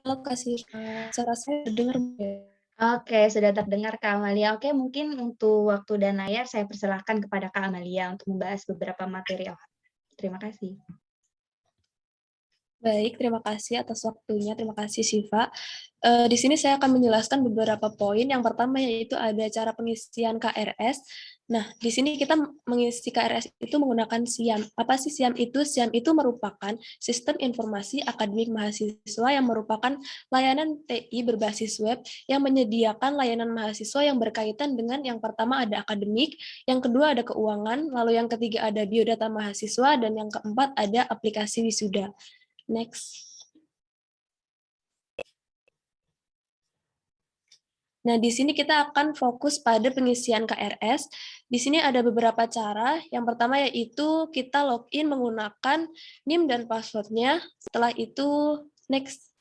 Halo Kak Siva, suara saya terdengar nggak? Oke, sudah terdengar Kak Amalia. Oke, mungkin untuk waktu dan layar saya persilahkan kepada Kak Amalia untuk membahas beberapa materi. Terima kasih. Baik, terima kasih atas waktunya. Terima kasih Siva. Di sini saya akan menjelaskan beberapa poin. Yang pertama yaitu ada cara pengisian KRS. Nah, di sini kita mengisi KRS itu menggunakan SIAM. Apa sih SIAM itu? SIAM itu merupakan Sistem Informasi Akademik Mahasiswa yang merupakan layanan TI berbasis web yang menyediakan layanan mahasiswa yang berkaitan dengan yang pertama ada akademik, yang kedua ada keuangan, lalu yang ketiga ada biodata mahasiswa, dan yang keempat ada aplikasi wisuda. Next. Nah, di sini kita akan fokus pada pengisian KRS. Di sini ada beberapa cara. Yang pertama yaitu kita login menggunakan NIM dan passwordnya. Setelah itu, next.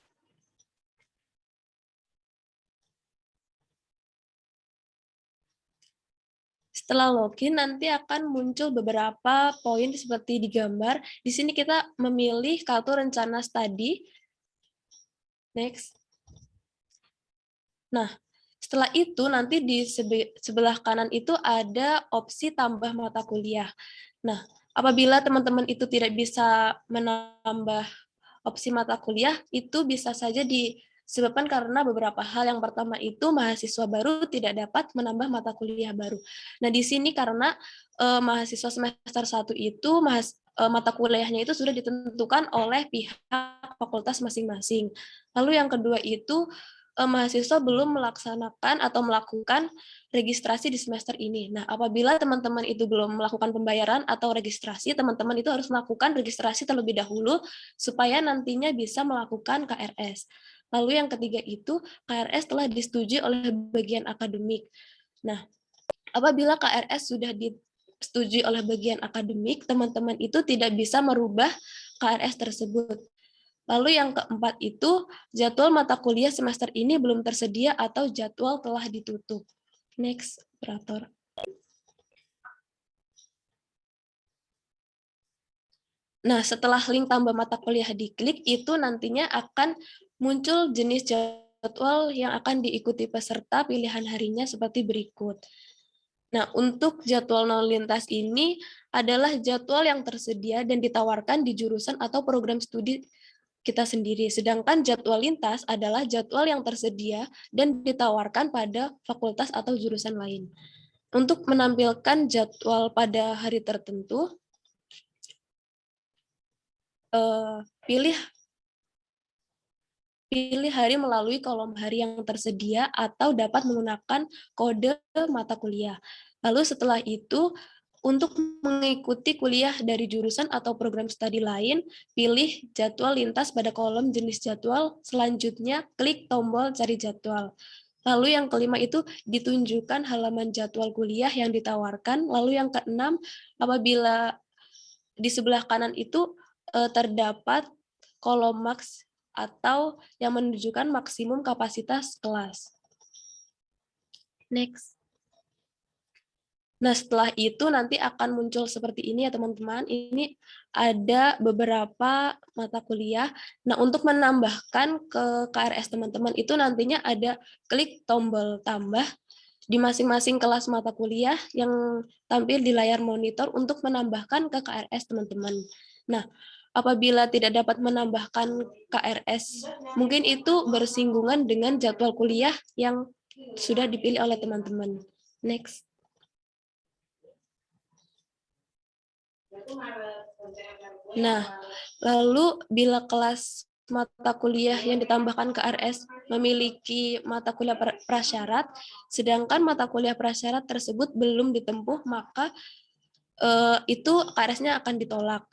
Setelah login, nanti akan muncul beberapa poin seperti di gambar. Di sini kita memilih kartu rencana studi. Next. Nah, setelah itu nanti di sebelah kanan itu ada opsi tambah mata kuliah. Nah, apabila teman-teman itu tidak bisa menambah opsi mata kuliah, itu bisa saja disebabkan karena beberapa hal. Yang pertama itu mahasiswa baru tidak dapat menambah mata kuliah baru. Nah, di sini karena mahasiswa semester 1 itu mata kuliahnya itu sudah ditentukan oleh pihak fakultas masing-masing. Lalu yang kedua itu mahasiswa belum melaksanakan atau melakukan registrasi di semester ini. Nah, apabila teman-teman itu belum melakukan pembayaran atau registrasi, teman-teman itu harus melakukan registrasi terlebih dahulu supaya nantinya bisa melakukan KRS. Lalu yang ketiga itu KRS telah disetujui oleh bagian akademik. Nah, apabila KRS sudah disetujui oleh bagian akademik, teman-teman itu tidak bisa merubah KRS tersebut. Lalu yang keempat itu jadwal mata kuliah semester ini belum tersedia atau jadwal telah ditutup. Next, operator. Nah, setelah link tambah mata kuliah diklik, itu nantinya akan muncul jenis jadwal yang akan diikuti peserta pilihan harinya seperti berikut. Nah, untuk jadwal lalu lintas ini adalah jadwal yang tersedia dan ditawarkan di jurusan atau program studi kita sendiri. Sedangkan jadwal lintas adalah jadwal yang tersedia dan ditawarkan pada fakultas atau jurusan lain. Untuk menampilkan jadwal pada hari tertentu, pilih hari melalui kolom hari yang tersedia atau dapat menggunakan kode mata kuliah. Lalu setelah itu, untuk mengikuti kuliah dari jurusan atau program studi lain, pilih jadwal lintas pada kolom jenis jadwal, selanjutnya klik tombol cari jadwal. Lalu yang kelima itu ditunjukkan halaman jadwal kuliah yang ditawarkan. Lalu yang keenam, apabila di sebelah kanan itu terdapat kolom max atau yang menunjukkan maksimum kapasitas kelas. Next. Nah, setelah itu nanti akan muncul seperti ini ya teman-teman. Ini ada beberapa mata kuliah. Nah, untuk menambahkan ke KRS teman-teman itu nantinya ada klik tombol tambah di masing-masing kelas mata kuliah yang tampil di layar monitor untuk menambahkan ke KRS teman-teman. Nah, apabila tidak dapat menambahkan KRS, mungkin itu bersinggungan dengan jadwal kuliah yang sudah dipilih oleh teman-teman. Next. Nah, lalu bila kelas mata kuliah yang ditambahkan ke RS memiliki mata kuliah prasyarat, sedangkan mata kuliah prasyarat tersebut belum ditempuh, maka itu KRS-nya akan ditolak.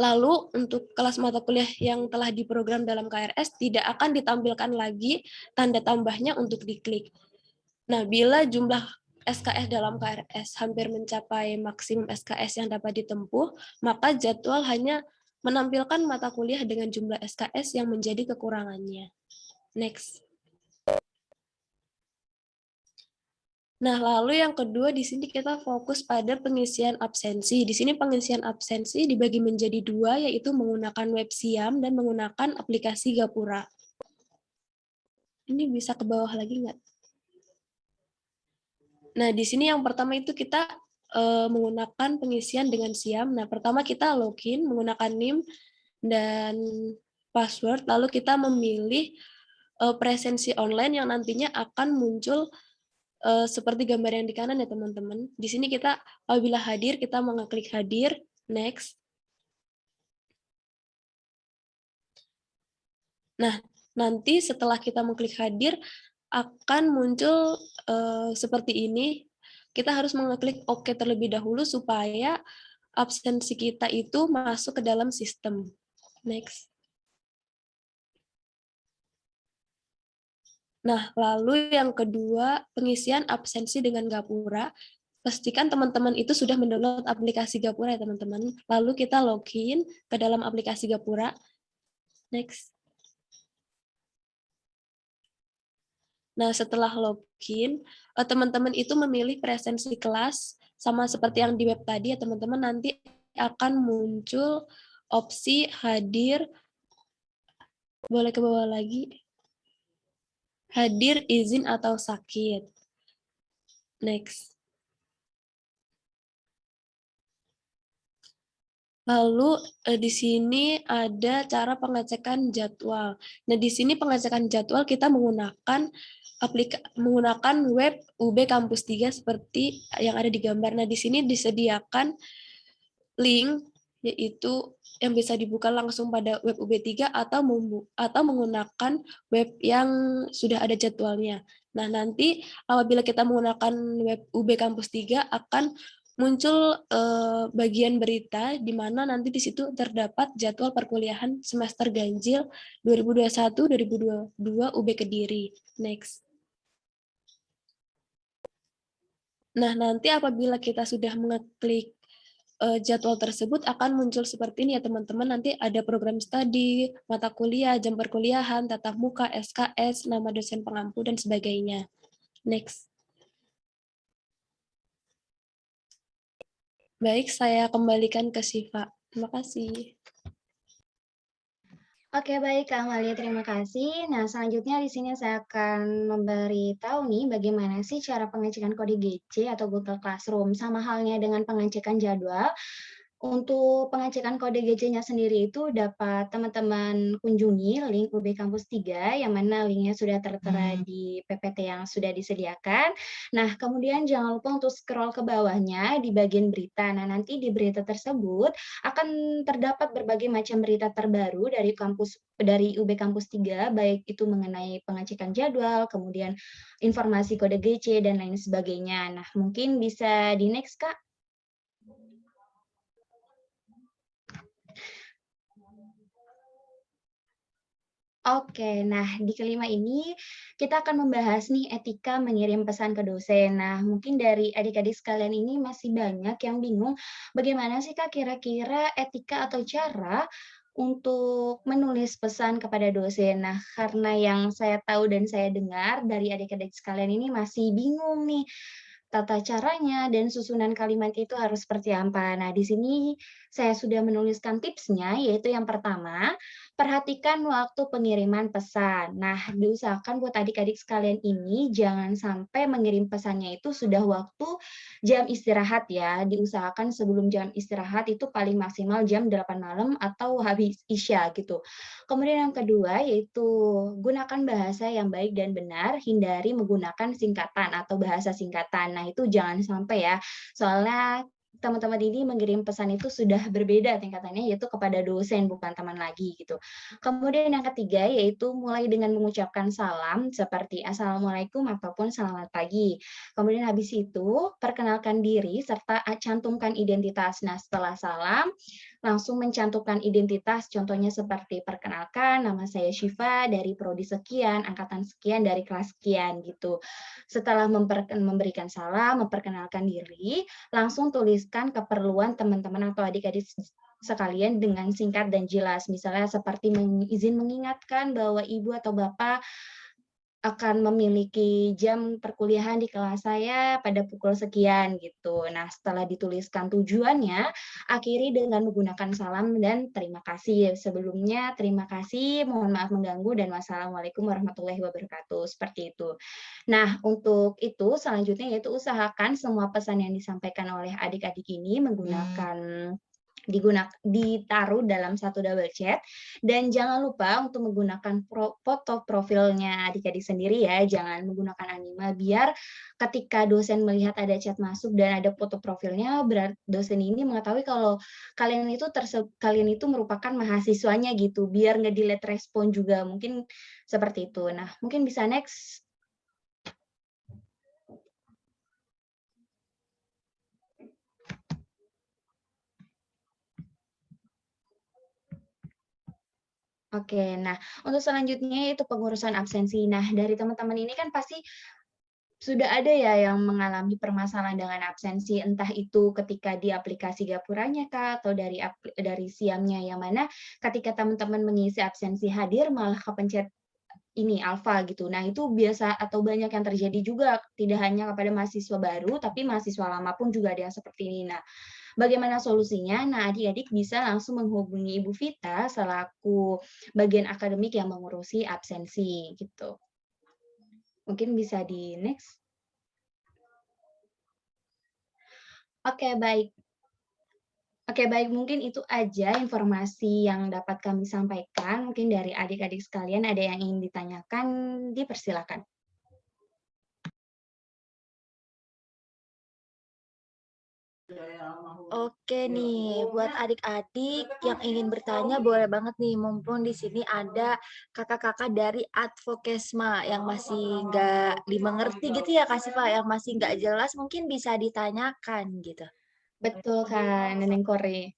Lalu untuk kelas mata kuliah yang telah diprogram dalam KRS tidak akan ditampilkan lagi tanda tambahnya untuk diklik. Nah, bila jumlah SKS dalam KRS hampir mencapai maksimum SKS yang dapat ditempuh, maka jadwal hanya menampilkan mata kuliah dengan jumlah SKS yang menjadi kekurangannya. Next. Nah, lalu yang kedua di sini kita fokus pada pengisian absensi. Di sini pengisian absensi dibagi menjadi dua, yaitu menggunakan web Siam dan menggunakan aplikasi Gapura. Ini bisa ke bawah lagi nggak? Nah, di sini yang pertama itu kita menggunakan pengisian dengan Siam. Nah, pertama kita login menggunakan NIM dan password, lalu kita memilih presensi online yang nantinya akan muncul seperti gambar yang di kanan ya teman-teman. Di sini kita apabila hadir, kita mengeklik hadir, next. Nah, nanti setelah kita mengklik hadir, akan muncul seperti ini. Kita harus mengeklik OK terlebih dahulu supaya absensi kita itu masuk ke dalam sistem. Next. Nah, lalu yang kedua, pengisian absensi dengan Gapura. Pastikan teman-teman itu sudah mendownload aplikasi Gapura ya teman-teman. Lalu kita login ke dalam aplikasi Gapura. Next. Nah, setelah login, teman-teman itu memilih presensi kelas, sama seperti yang di web tadi ya teman-teman, nanti akan muncul opsi hadir, boleh ke bawah lagi, hadir, izin, atau sakit. Next. Lalu di sini ada cara pengecekan jadwal. Nah, di sini pengecekan jadwal kita menggunakan web UB Kampus 3 seperti yang ada di gambar. Nah, di sini disediakan link yaitu yang bisa dibuka langsung pada web UB3 atau menggunakan web yang sudah ada jadwalnya. Nah, nanti apabila kita menggunakan web UB Kampus 3 akan muncul bagian berita di mana nanti di situ terdapat jadwal perkuliahan semester ganjil 2021-2022 UB Kediri. Next. Nah, nanti apabila kita sudah mengeklik jadwal tersebut akan muncul seperti ini ya teman-teman. Nanti ada program studi, mata kuliah, jam perkuliahan, tatap muka, SKS, nama dosen pengampu, dan sebagainya. Next. Baik, saya kembalikan ke Siva. Terima kasih. Oke, baik Kak Amalia, terima kasih. Nah, selanjutnya di sini saya akan memberitahu nih bagaimana sih cara pengecekan kode GC atau Google Classroom. Sama halnya dengan pengecekan jadwal, untuk pengecekan kode GC-nya sendiri itu dapat teman-teman kunjungi link UB Kampus 3, yang mana linknya sudah tertera di PPT yang sudah disediakan. Nah, kemudian jangan lupa untuk scroll ke bawahnya di bagian berita. Nah, nanti di berita tersebut akan terdapat berbagai macam berita terbaru dari UB Kampus 3, baik itu mengenai pengecekan jadwal, kemudian informasi kode GC, dan lain sebagainya. Nah, mungkin bisa di next, Kak. Oke, nah di kelima ini kita akan membahas nih etika mengirim pesan ke dosen. Nah, mungkin dari adik-adik sekalian ini masih banyak yang bingung bagaimana sih Kak kira-kira etika atau cara untuk menulis pesan kepada dosen. Nah, karena yang saya tahu dan saya dengar dari adik-adik sekalian ini masih bingung nih tata caranya dan susunan kalimat itu harus seperti apa. Nah, di sini saya sudah menuliskan tipsnya, yaitu yang pertama, perhatikan waktu pengiriman pesan. Nah, diusahakan buat adik-adik sekalian ini jangan sampai mengirim pesannya itu sudah waktu jam istirahat ya. Diusahakan sebelum jam istirahat itu paling maksimal jam 8 malam atau habis isya gitu. Kemudian yang kedua yaitu gunakan bahasa yang baik dan benar, hindari menggunakan singkatan atau bahasa singkatan. Nah, itu jangan sampai ya. Soalnya teman-teman ini mengirim pesan itu sudah berbeda tingkatannya, yaitu kepada dosen, bukan teman lagi gitu. Kemudian yang ketiga yaitu mulai dengan mengucapkan salam seperti Assalamualaikum ataupun selamat pagi. Kemudian habis itu perkenalkan diri serta cantumkan identitas. Nah, setelah salam langsung mencantumkan identitas, contohnya seperti perkenalkan nama saya Syifa dari prodi sekian, angkatan sekian dari kelas sekian gitu. Setelah memberikan salam, memperkenalkan diri, langsung tuliskan keperluan teman-teman atau adik-adik sekalian dengan singkat dan jelas. Misalnya seperti izin mengingatkan bahwa ibu atau bapak akan memiliki jam perkuliahan di kelas saya pada pukul sekian gitu. Nah, setelah dituliskan tujuannya, akhiri dengan menggunakan salam dan terima kasih. Sebelumnya terima kasih, mohon maaf mengganggu dan wassalamualaikum warahmatullahi wabarakatuh. Seperti itu. Nah, untuk itu selanjutnya yaitu usahakan semua pesan yang disampaikan oleh adik-adik ini ditaruh dalam satu double chat dan jangan lupa untuk menggunakan foto profilnya adik-adik sendiri ya, jangan menggunakan anima biar ketika dosen melihat ada chat masuk dan ada foto profilnya, dosen ini mengetahui kalau kalian itu merupakan mahasiswanya gitu, biar nggak delete respon juga, mungkin seperti itu. Nah, mungkin bisa next. Oke, nah untuk selanjutnya yaitu pengurusan absensi. Nah, dari teman-teman ini kan pasti sudah ada ya yang mengalami permasalahan dengan absensi, entah itu ketika di aplikasi Gapuranya Kak, atau dari Siamnya, yang mana ketika teman-teman mengisi absensi hadir malah kepencet ini alfa gitu. Nah, itu biasa atau banyak yang terjadi juga, tidak hanya kepada mahasiswa baru, tapi mahasiswa lama pun juga ada yang seperti ini. Nah, bagaimana solusinya? Nah, adik-adik bisa langsung menghubungi Ibu Vita selaku bagian akademik yang mengurusi absensi gitu. Mungkin bisa di next. Oke, baik. Oke, baik. Mungkin itu aja informasi yang dapat kami sampaikan. Mungkin dari adik-adik sekalian ada yang ingin ditanyakan, dipersilakan. Oke nih, buat adik-adik yang ingin bertanya boleh banget nih, mumpung di sini ada kakak-kakak dari Advokesma yang masih nggak dimengerti gitu ya Kak Siva, yang masih nggak jelas mungkin bisa ditanyakan gitu. Betul, Kak Neneng Kore.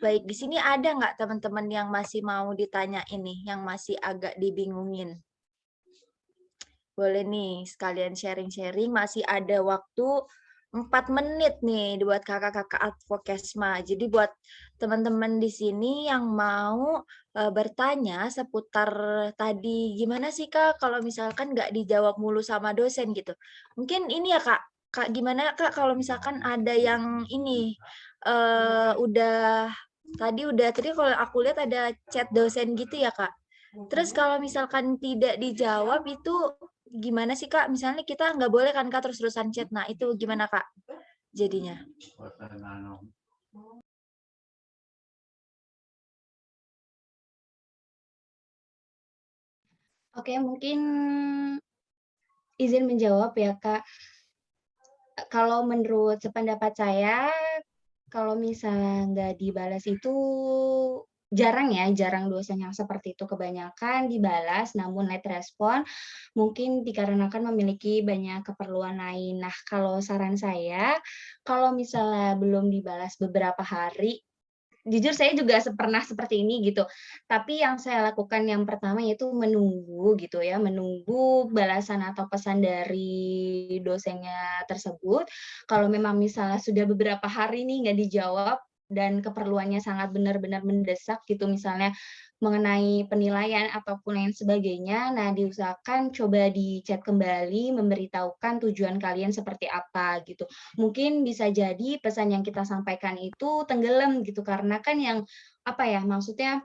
Baik, di sini ada nggak teman-teman yang masih mau ditanya ini, yang masih agak dibingungin? Boleh nih, sekalian sharing-sharing, masih ada waktu 4 menit nih buat kakak-kakak Advokesma. Jadi buat teman-teman di sini yang mau bertanya seputar tadi, gimana sih Kak kalau misalkan nggak dijawab mulu sama dosen gitu. Mungkin ini ya Kak, Kak gimana Kak kalau misalkan ada yang ini tadi kalau aku lihat ada chat dosen gitu ya Kak. Terus kalau misalkan tidak dijawab itu gimana sih Kak? Misalnya kita nggak boleh kan Kak terus-terusan chat. Nah itu gimana Kak jadinya? Oke, mungkin izin menjawab ya, Kak. Kalau menurut sependapat saya, kalau misalnya nggak dibalas itu jarang ya, jarang dosen yang seperti itu. Kebanyakan dibalas, namun late respon mungkin dikarenakan memiliki banyak keperluan lain. Nah, kalau saran saya, kalau misalnya belum dibalas beberapa hari, jujur saya juga pernah seperti ini gitu. Tapi yang saya lakukan yang pertama yaitu menunggu gitu ya, menunggu balasan atau pesan dari dosennya tersebut. Kalau memang misalnya sudah beberapa hari nih nggak dijawab dan keperluannya sangat benar-benar mendesak gitu, misalnya mengenai penilaian ataupun lain sebagainya, nah diusahakan coba di-chat kembali, memberitahukan tujuan kalian seperti apa gitu. Mungkin bisa jadi pesan yang kita sampaikan itu tenggelam gitu, karena kan yang, apa ya, maksudnya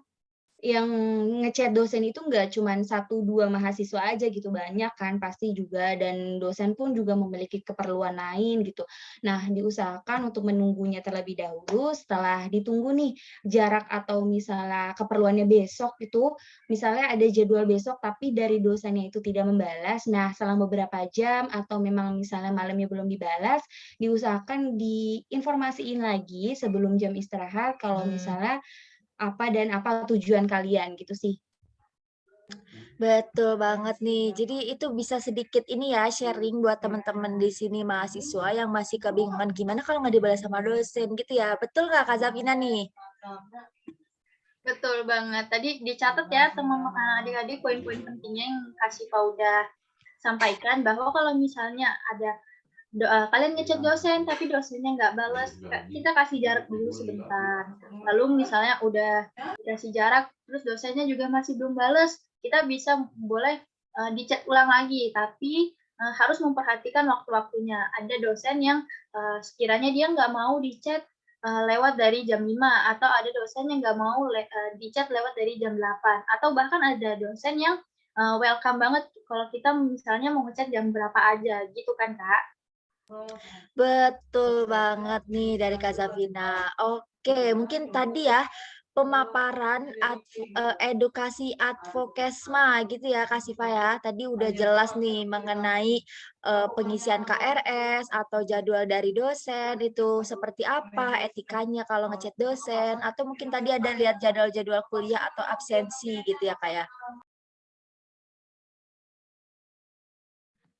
yang nge-chat dosen itu nggak cuman 1, 2 mahasiswa aja gitu, banyak kan pasti juga dan dosen pun juga memiliki keperluan lain gitu. Nah, diusahakan untuk menunggunya terlebih dahulu, setelah ditunggu nih jarak atau misalnya keperluannya besok itu, misalnya ada jadwal besok tapi dari dosennya itu tidak membalas, nah selama beberapa jam atau memang misalnya malamnya belum dibalas, diusahakan diinformasiin lagi sebelum jam istirahat kalau misalnya apa dan apa tujuan kalian gitu sih. Betul banget nih. Jadi itu bisa sedikit ini ya sharing buat teman-teman di sini mahasiswa yang masih kebingungan gimana kalau nggak dibalas sama dosen gitu ya. Betul nggak Kak Zabina nih? Betul banget. Tadi dicatat ya teman-teman adik-adik poin-poin pentingnya yang kasih Pak udah sampaikan bahwa kalau misalnya ada kalian ngechat dosen tapi dosennya nggak balas, kita kasih jarak dulu sebentar. Lalu misalnya udah dikasih jarak, terus dosennya juga masih belum balas, kita bisa boleh di-chat ulang lagi, tapi harus memperhatikan waktu-waktunya. Ada dosen yang sekiranya dia nggak mau di-chat lewat dari jam 5, atau ada dosen yang nggak mau di-chat lewat dari jam 8, atau bahkan ada dosen yang welcome banget kalau kita misalnya mau ngechat jam berapa aja, gitu kan, Kak? Betul banget nih dari Kak Zafina. Oke, mungkin tadi ya pemaparan edukasi advokesma gitu ya Kak Siva ya. Tadi udah jelas nih mengenai pengisian KRS atau jadwal dari dosen itu seperti apa, etikanya kalau ngechat dosen, atau mungkin tadi ada lihat jadwal-jadwal kuliah atau absensi gitu ya Kak ya.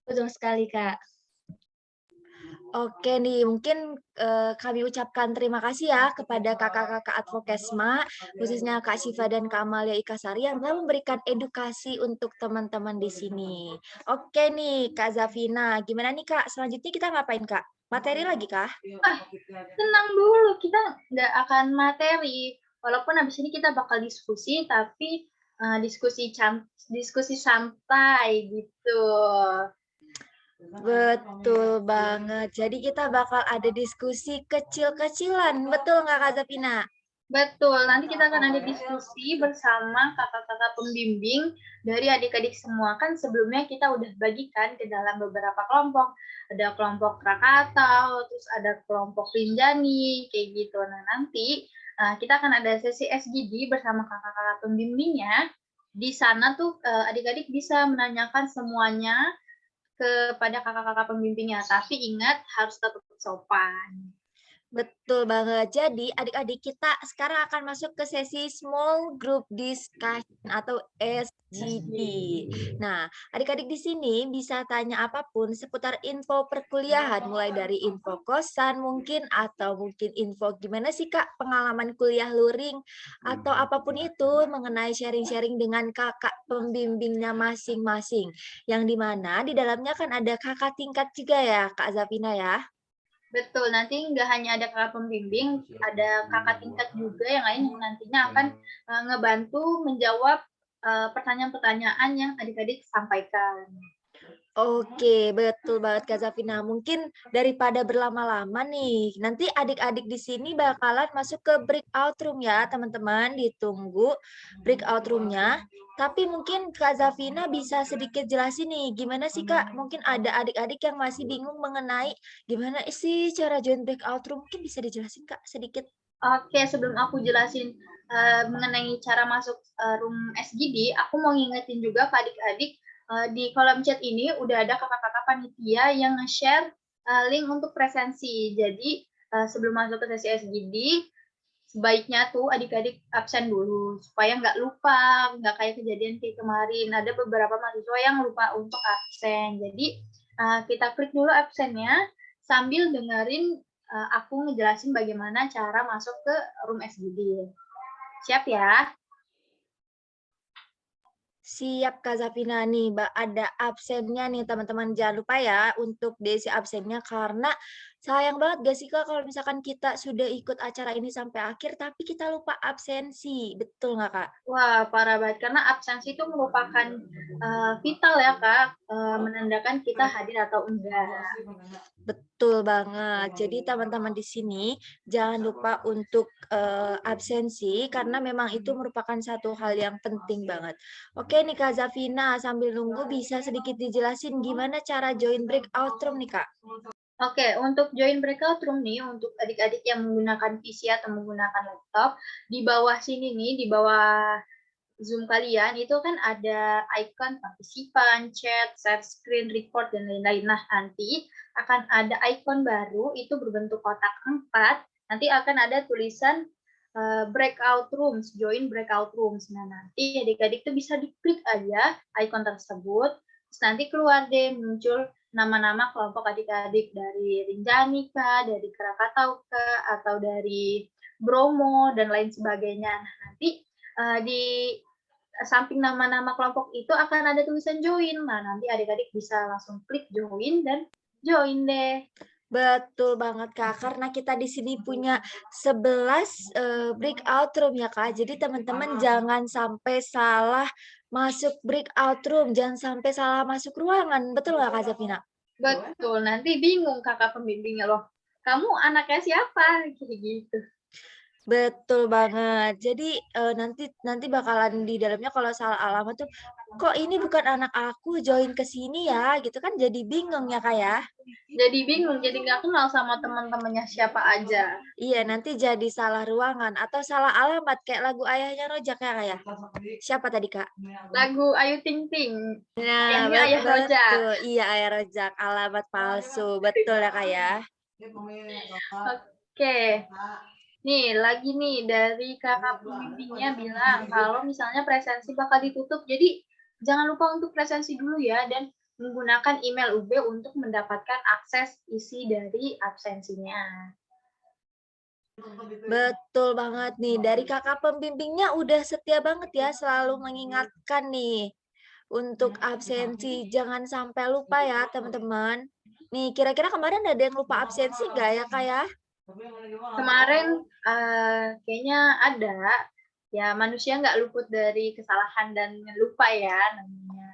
Betul sekali, Kak. Oke nih, mungkin kami ucapkan terima kasih ya kepada kakak-kakak advokesma, khususnya Kak Syifa dan Kak Amalia Ikasari yang telah memberikan edukasi untuk teman-teman di sini. Oke nih, Kak Zafina, gimana nih Kak? Selanjutnya kita ngapain Kak? Materi lagi kah? Tenang dulu, kita nggak akan materi. Walaupun habis ini kita bakal diskusi, tapi diskusi santai gitu. Betul banget. Jadi kita bakal ada diskusi kecil-kecilan, betul nggak Kak Zafina? Betul, nanti kita akan ada diskusi bersama kakak-kakak pembimbing dari adik-adik semua. Kan sebelumnya kita udah bagikan ke dalam beberapa kelompok. Ada kelompok Krakatau, terus ada kelompok Rinjani, kayak gitu. Nah, nanti kita akan ada sesi SGD bersama kakak-kakak pembimbingnya. Di sana tuh adik-adik bisa menanyakan semuanya kepada kakak-kakak pembimbingnya. Tapi ingat, harus tetap sopan. Betul banget. Jadi adik-adik kita sekarang akan masuk ke sesi small group discussion atau SGD. Nah, adik-adik di sini bisa tanya apapun seputar info perkuliahan, mulai dari info kosan mungkin, atau mungkin info gimana sih Kak pengalaman kuliah luring, atau apapun itu mengenai sharing-sharing dengan kakak pembimbingnya masing-masing. Yang dimana di dalamnya kan ada kakak tingkat juga ya Kak Zafina ya. Betul, nanti nggak hanya ada kakak pembimbing, ada kakak tingkat juga yang lain yang nantinya akan ngebantu menjawab pertanyaan-pertanyaan yang adik-adik sampaikan. Oke, betul banget Kak Zafina. Mungkin daripada berlama-lama nih, nanti adik-adik di sini bakalan masuk ke breakout room ya, teman-teman. Ditunggu breakout room-nya. Tapi mungkin Kak Zafina bisa sedikit jelasin nih, gimana sih Kak? Mungkin ada adik-adik yang masih bingung mengenai gimana sih cara join breakout room. Mungkin bisa dijelasin Kak sedikit. Oke, sebelum aku jelasin mengenai cara masuk room SGD, aku mau ngingetin juga ke adik-adik di kolom chat ini udah ada kakak-kakak panitia yang nge-share link untuk presensi. Jadi sebelum masuk ke sesi SGD, sebaiknya tuh adik-adik absen dulu supaya nggak lupa, nggak kayak kejadian kayak kemarin. Ada beberapa mahasiswa yang lupa untuk absen. Jadi kita klik dulu absennya sambil dengerin aku ngejelasin bagaimana cara masuk ke room SGD. Siap ya? Siap Kak Zafina nih, ada absennya nih teman-teman. Jangan lupa ya untuk diisi absennya karena sayang banget gak sih Kak kalau misalkan kita sudah ikut acara ini sampai akhir tapi kita lupa absensi. Betul nggak Kak? Wah, parah banget. Karena absensi itu merupakan vital ya, Kak. Menandakan kita hadir atau enggak. Betul banget. Jadi teman-teman di sini jangan lupa untuk absensi karena memang itu merupakan satu hal yang penting banget. Oke nih Kak Zafina, sambil nunggu bisa sedikit dijelasin gimana cara join breakout room nih Kak? Oke, untuk join breakout room nih, untuk adik-adik yang menggunakan PC atau menggunakan laptop, di bawah sini nih, di bawah Zoom kalian, itu kan ada icon partisipan, chat, share screen, record, dan lain-lain. Nah, nanti akan ada icon baru, itu berbentuk kotak 4, nanti akan ada tulisan breakout rooms, join breakout rooms. Nah, nanti adik-adik tuh bisa diklik aja icon tersebut, terus nanti keluar deh muncul nama-nama kelompok adik-adik dari Rinjani kah, dari Krakatau kah, atau dari Bromo, dan lain sebagainya. Nah, nanti di samping nama-nama kelompok itu akan ada tulisan join. Nah, nanti adik-adik bisa langsung klik join dan join deh. Betul banget, Kak, karena kita di sini punya 11 breakout room ya, Kak. Jadi teman-teman jangan sampai salah masuk breakout room, jangan sampai salah masuk ruangan, betul nggak, Kak Zafina? Betul, nanti bingung kakak pembimbingnya loh. Kamu anaknya siapa? Kayak gitu. Betul banget. Jadi, nanti nanti bakalan di dalamnya kalau salah alamat tuh, "Kok ini bukan anak aku join ke sini ya?" Gitu kan jadi bingung ya, Kak, ya? Jadi bingung, jadi nggak kenal sama teman-temannya siapa aja. Iya, nanti jadi salah ruangan atau salah alamat kayak lagu Ayahnya Rojak ya, Kak, ya? Siapa tadi, Kak? Lagu Ayu Ting Ting, Nah, ayahnya Ayah Rojak. betul. Iya, Ayah Rojak, alamat palsu. Betul ya, Kak, ya? Oke, nih lagi nih dari kakak pembimbingnya bilang kalau misalnya presensi bakal ditutup, jadi jangan lupa untuk presensi dulu ya dan menggunakan email UB untuk mendapatkan akses isi dari absensinya. Betul banget nih, dari kakak pembimbingnya udah setia banget ya, selalu mengingatkan nih, untuk absensi. Jangan sampai lupa ya, teman-teman. Nih, kira-kira kemarin ada yang lupa absensi nggak ya, Kak, ya? Kemarin kayaknya ada, ya manusia nggak luput dari kesalahan dan lupa ya namanya.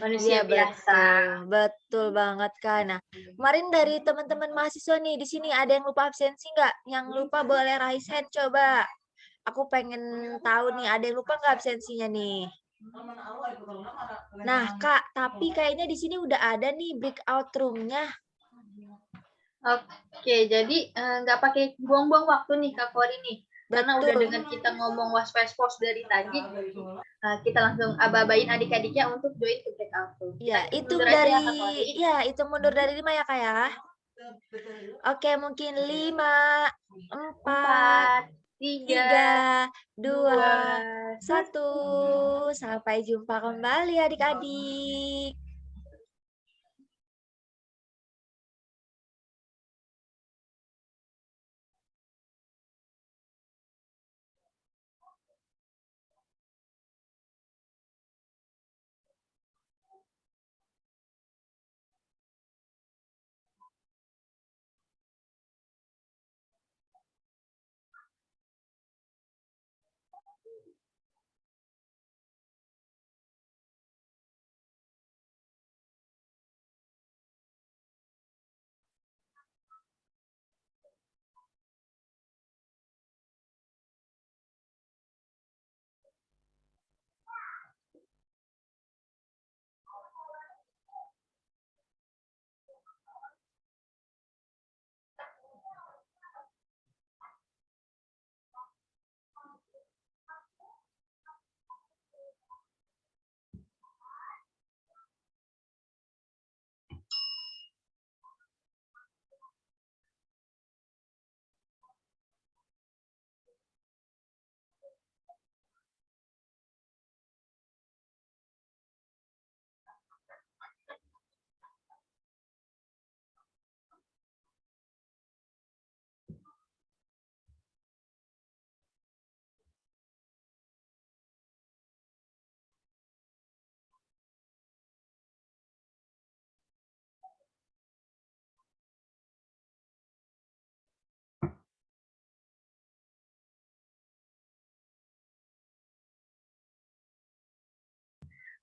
Manusia Iya, biasa. betul banget, Kak. Nah, kemarin dari teman-teman mahasiswa nih, di sini ada yang lupa absensi nggak? Yang lupa boleh raise hand coba. Aku pengen tahu nih, ada yang lupa nggak absensinya nih? Nah, Kak, tapi kayaknya di sini udah ada nih breakout room-nya. Oke, jadi nggak pakai buang-buang waktu nih Kak Kori nih. Karena udah Betul. dengan kita ngomong was-was dari tadi, kita langsung aba-abain adik-adiknya untuk join ke breakout room. Iya, Kita hitung mundur aja dari ya Kak Kori. ya, hitung mundur dari 5 ya, Kak, ya. Oke, mungkin 5, 4, 4, 3, 3, 2, 2, 1. 1. Sampai jumpa kembali adik-adik.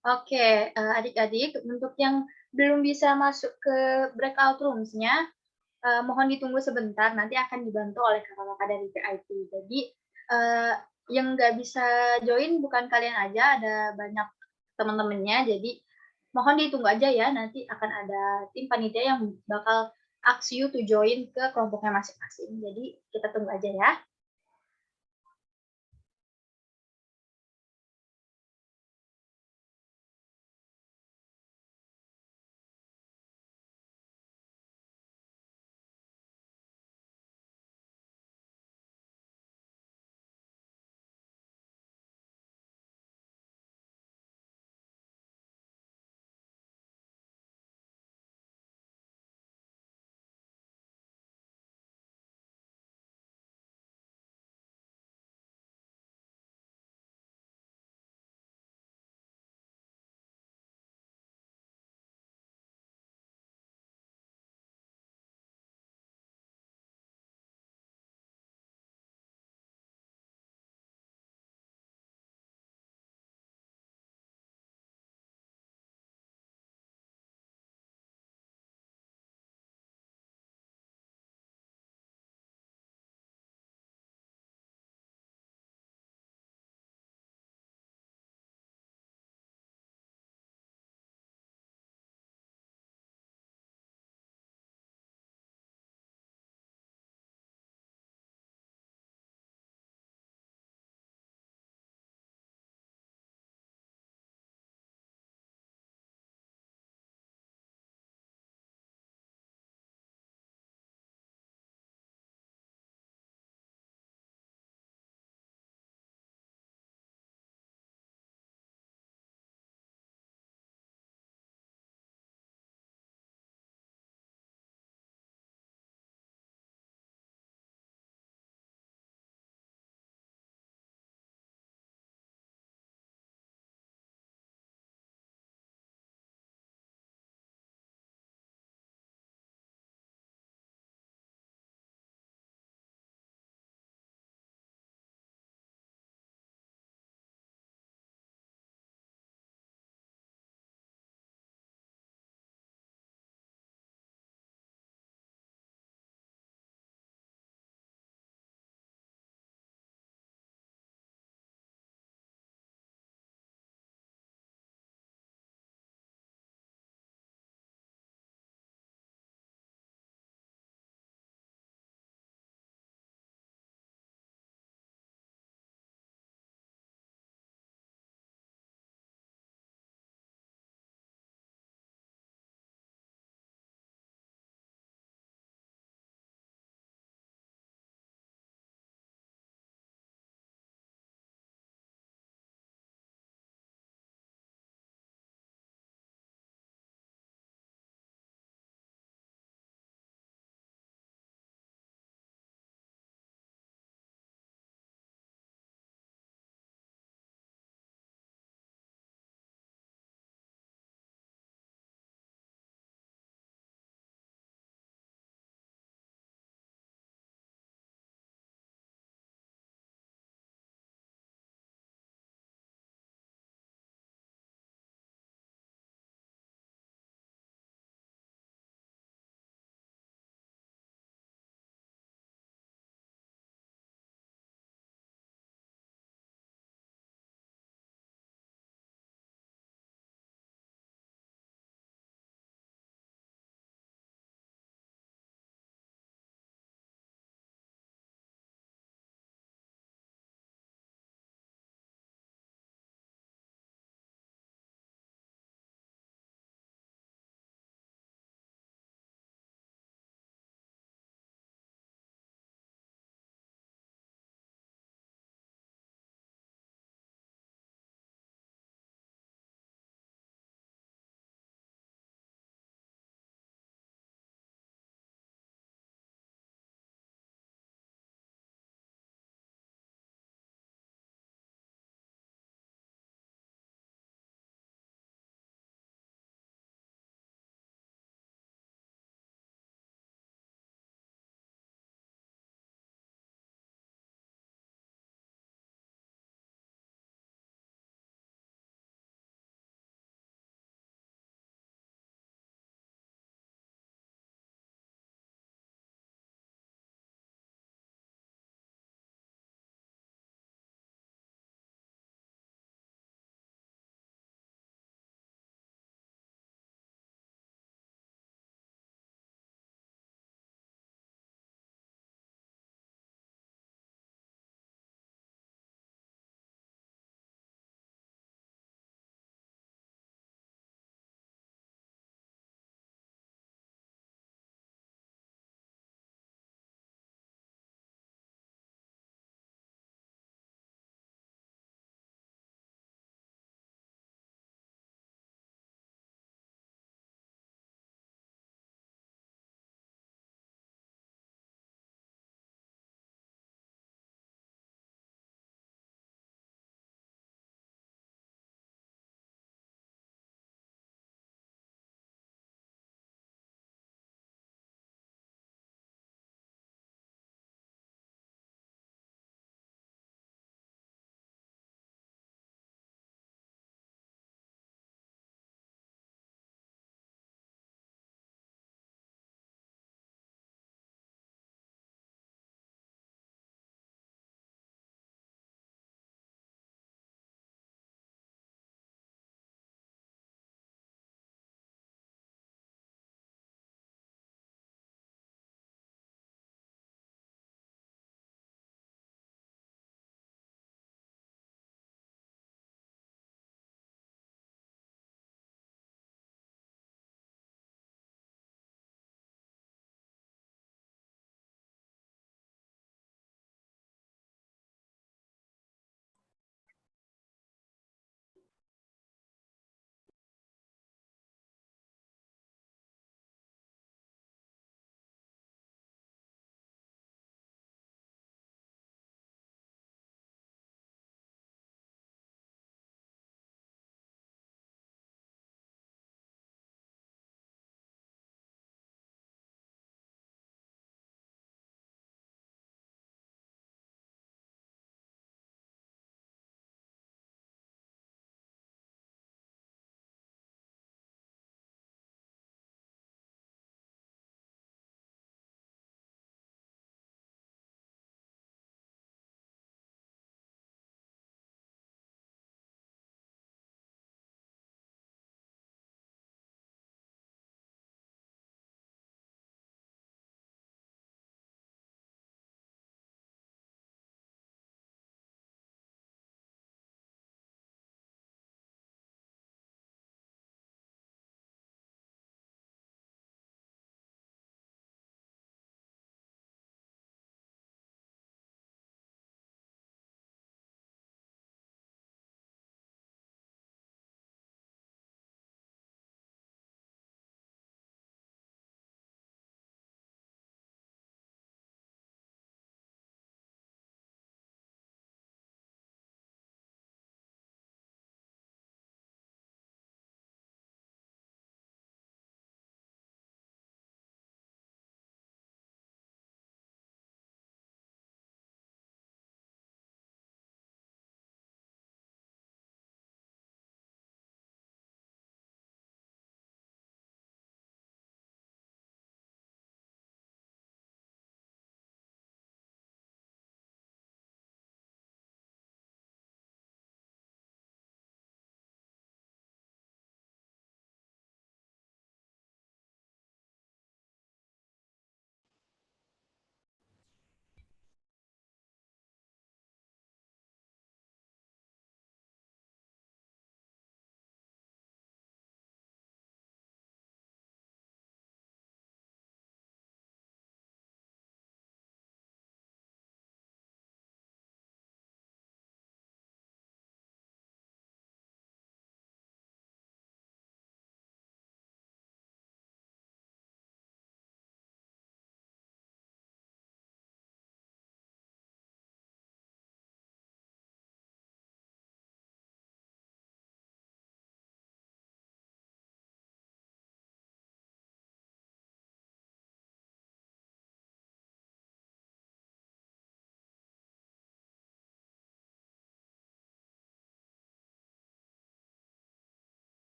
Oke, adik-adik, untuk yang belum bisa masuk ke breakout rooms-nya, mohon ditunggu sebentar, nanti akan dibantu oleh kakak-kakak dari PIT. Jadi, eee, yang nggak bisa join bukan kalian aja, ada banyak teman-temannya, jadi mohon ditunggu aja ya, nanti akan ada tim panitia yang bakal ask you to join ke kelompoknya masing-masing. Jadi, kita tunggu aja ya.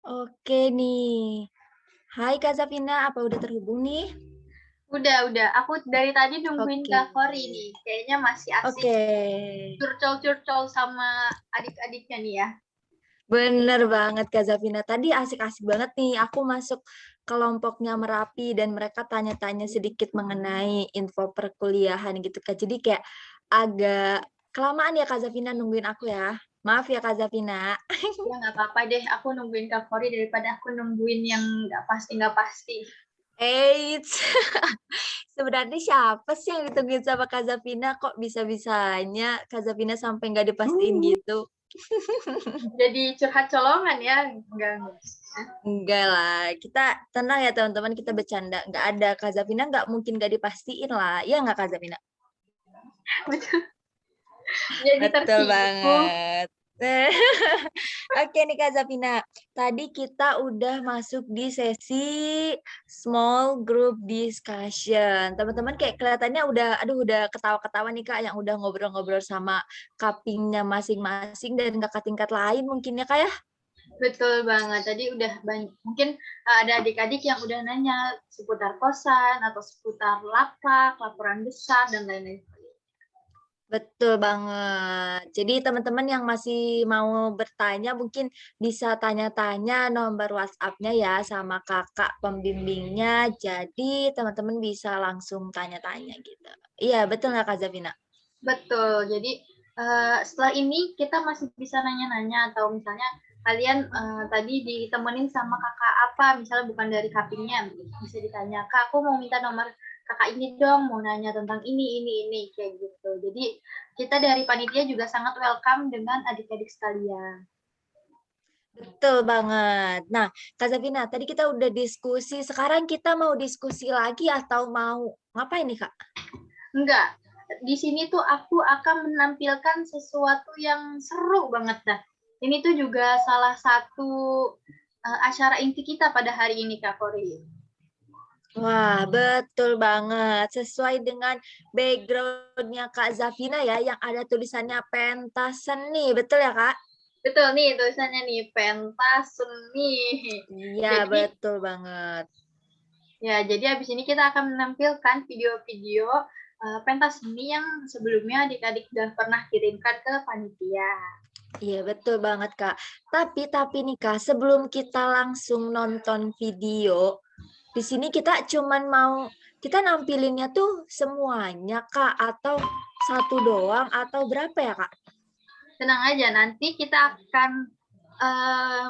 Oke nih. Hai Kak Zafina, apa udah terhubung nih? Udah. Aku dari tadi nungguin Oke. Kak Kori nih. Kayaknya masih asik Oke. curcol-curcol sama adik-adiknya nih ya. Bener banget Kak Zafina. Tadi asik-asik banget nih. Aku masuk kelompoknya Merapi dan mereka tanya-tanya sedikit mengenai info perkuliahan gitu Kak. Jadi kayak agak kelamaan ya Kak Zafina nungguin aku ya. Maaf ya Kak Zafina. Ya nggak apa-apa deh, aku nungguin Kak Kori daripada aku nungguin yang nggak pasti. Eits. Sebenarnya siapa sih yang ditungguin sama Kak Zafina? Kok bisa-bisanya Kak Zafina sampai nggak dipastiin gitu? Jadi curhat colongan ya, enggak. Enggak lah, kita tenang ya teman-teman, kita bercanda. Nggak ada, Kak Zafina nggak mungkin nggak dipastiin lah. Iya nggak Kak Zafina? Jadi Betul tersinggung. banget. Oke nih Kak Zafina, tadi kita udah masuk di sesi small group discussion. Teman-teman kayak kelihatannya udah ketawa-ketawa nih Kak, yang udah ngobrol-ngobrol sama kapingnya masing-masing dan kakak tingkat lain mungkin ya Kak ya? Betul banget. Tadi udah banyak, mungkin ada adik-adik yang udah nanya seputar kosan atau seputar lapak, laporan besar, dan lain-lain. Betul banget. Jadi teman-teman yang masih mau bertanya mungkin bisa tanya-tanya nomor WhatsApp-nya ya sama kakak pembimbingnya. Jadi teman-teman bisa langsung tanya-tanya gitu. Iya, betul nggak Kak Zafina? Betul. Jadi setelah ini kita masih bisa nanya-nanya atau misalnya kalian tadi ditemenin sama kakak apa, misalnya bukan dari kapingnya, bisa ditanya, Kak, aku mau minta nomor kakak ini dong, mau nanya tentang ini, kayak gitu. Jadi kita dari panitia juga sangat welcome dengan adik-adik sekalian. Betul banget. Nah, Kak Zafina, tadi kita udah diskusi. Sekarang kita mau diskusi lagi atau mau ngapain nih Kak? Enggak, di sini tuh aku akan menampilkan sesuatu yang seru banget dah. Ini tuh juga salah satu acara inti kita pada hari ini, Kak Kori. Wah, betul banget. Sesuai dengan background-nya Kak Zafina ya, yang ada tulisannya pentas seni. Betul ya, Kak? Betul nih tulisannya nih, pentas seni. Iya, Jadi betul banget. jadi habis ini kita akan menampilkan video-video pentas seni yang sebelumnya adik-adik sudah pernah kirimkan ke panitia. Iya, betul banget, Kak. Tapi nih, Kak, sebelum kita langsung nonton video, di sini kita cuman kita nampilinnya tuh semuanya, Kak, atau satu doang, atau berapa ya, Kak? Tenang aja, nanti kita akan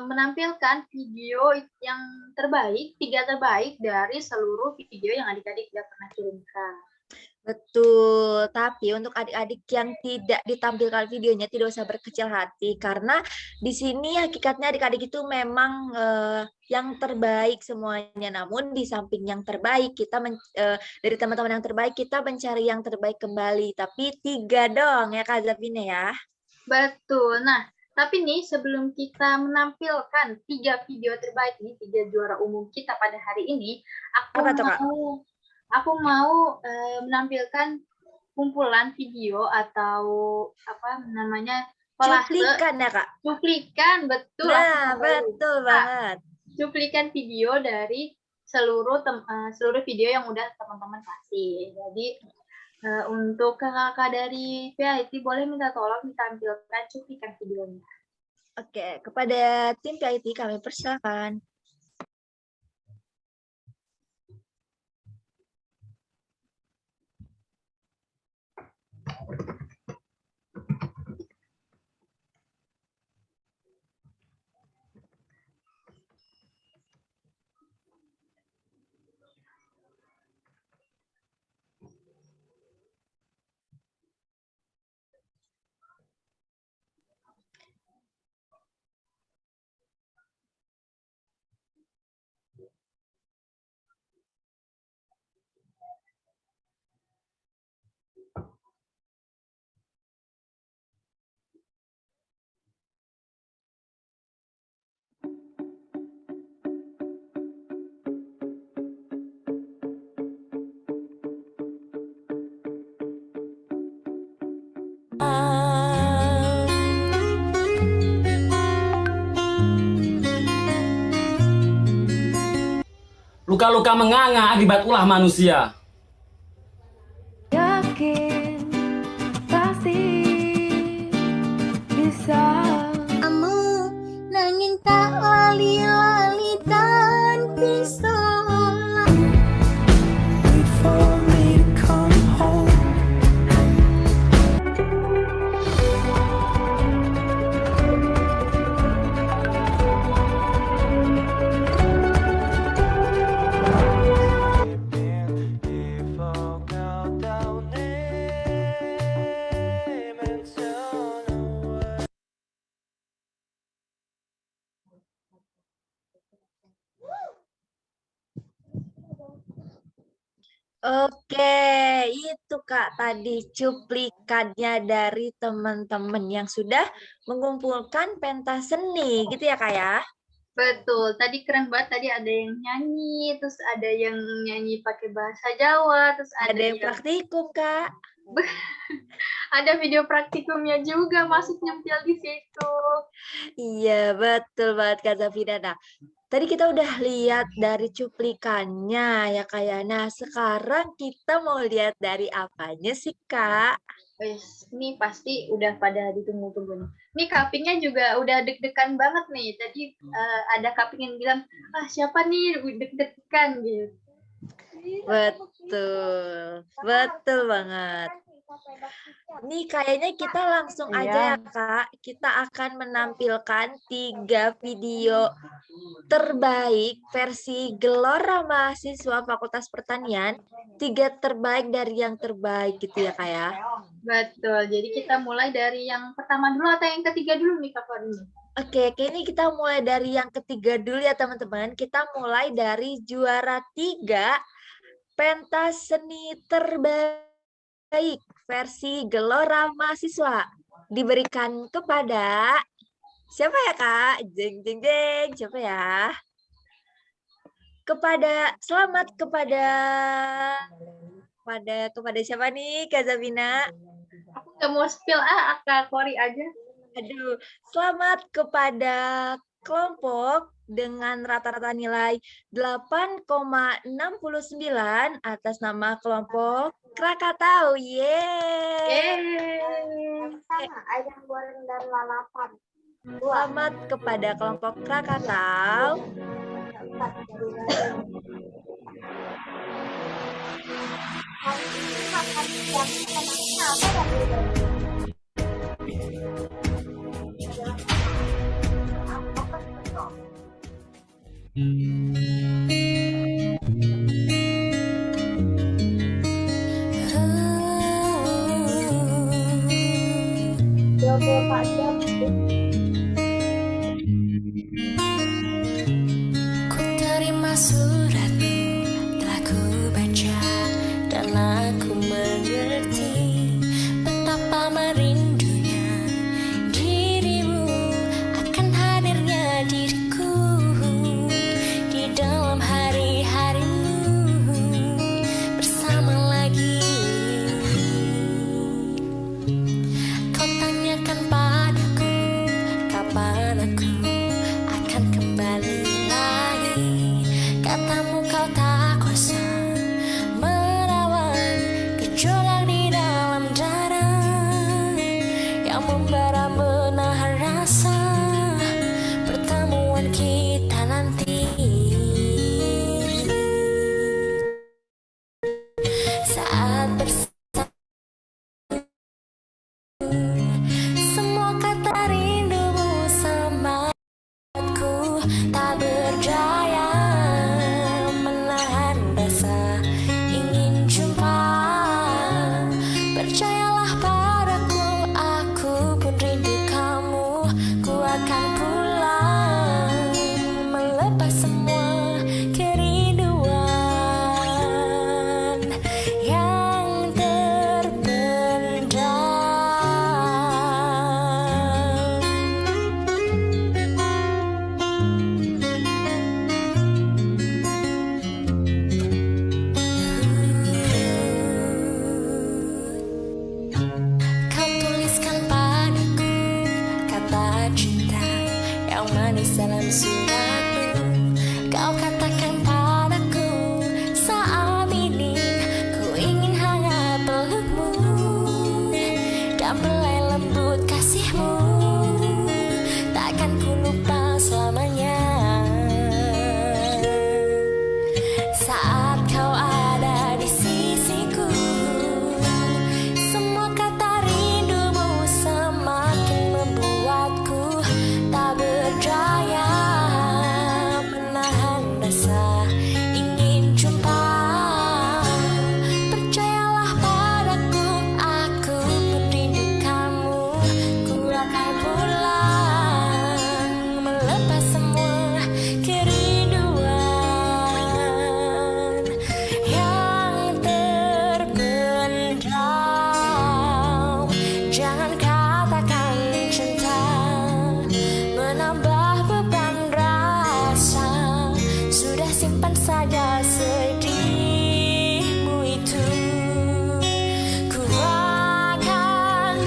menampilkan video yang terbaik, 3 terbaik dari seluruh video yang adik-adik sudah pernah kirimkan. Betul, tapi untuk adik-adik yang tidak ditampilkan videonya tidak usah berkecil hati karena di sini hakikatnya adik-adik itu memang yang terbaik semuanya. Namun di samping yang terbaik kita dari teman-teman yang terbaik kita mencari yang terbaik kembali. Tapi 3 dong ya Kak Zafina ya. Betul. Nah, tapi nih sebelum kita menampilkan 3 video terbaik ini, 3 juara umum kita pada hari ini, Apa tuh Kak? aku mau menampilkan kumpulan video atau apa namanya kolase Cuplikan ya Kak? cuplikan, betul. Nah, Aku betul lupa. banget. Cuplikan video dari seluruh video yang udah teman-teman kasih. Jadi untuk kakak dari PIT boleh minta tolong ditampilkan cuplikan videonya. Oke, kepada tim PIT kami persilakan. luka-luka menganga akibat ulah manusia. Yakin pasti bisa. Kamu nanging tak lali-lali dan bisa. Wait for me to come home. Oke, itu Kak tadi cuplikannya dari teman-teman yang sudah mengumpulkan pentas seni, gitu ya Kak ya? Betul, tadi keren banget. Tadi ada yang nyanyi, terus ada yang nyanyi pakai bahasa Jawa, terus Ada yang praktikum Kak. ada video praktikumnya juga masuk nyempil di situ. Iya, betul banget Kak Zafira. Nah, tadi kita udah lihat dari cuplikannya ya Kak ya. Nah, sekarang kita mau lihat dari apanya sih Kak? Wes, ini pasti udah pada ditunggu-tunggu nih. Ini kapingnya juga udah deg-degan banget nih. Tadi ada kaping yang bilang, siapa nih deg-degan gitu. Betul, betul banget. Nih kayaknya kita langsung aja ya Kak. Kita akan menampilkan 3 video terbaik versi Gelora Mahasiswa Fakultas Pertanian. 3 terbaik dari yang terbaik gitu ya Kak ya. Betul, jadi kita mulai dari yang pertama dulu atau yang ketiga dulu nih Kak Fadli? Oke, ini kita mulai dari yang ketiga dulu ya teman-teman. Kita mulai dari juara 3 pentas seni terbaik versi Gelora Mahasiswa. Diberikan kepada siapa ya Kak? Jeng jeng jeng, siapa ya? Selamat kepada siapa nih Kak Zabina? Aku nggak mau spill Kak Kori aja. Aduh, selamat kepada kelompok dengan rata-rata nilai 8,69 atas nama kelompok Krakatau. Yeay. Ayam goreng dan lalapan. Selamat kepada kelompok Krakatau. Ku terima suratmu, telah ku baca dan aku mengerti betapa merindunya dirimu akan hadirnya diriku di dalam hari-harimu bersama lagi. Kau tanyakan padaku kapan aku akan kembali lagi. Katamu kau tak kuasa melawan gejolak di dalam dada yang membara menahan rasa pertemuan kita nanti. Saat bersama semua kata rindumu sama aku tak berdaya menahan rasa ingin jumpa. Percayalah padaku, aku pun rindu kamu. Ku akan pulang melepas semua kerinduan yang terpendam. Kau tuliskan padaku kata cinta yang manis dalam suratmu. Kau katakan padaku belai lembut kasihmu, takkan ku lupa selamanya. Saat kau ada di sisiku, semua kata rindumu semakin membuatku tak berdaya menahan rasa ingin jumpa. Percayalah padaku, aku merindukanmu. Ku akan pulang melepas semua kerinduan yang terpendam. Jangan katakan cinta menambah beban rasa. Sudah simpan saja sedihmu itu. Ku akan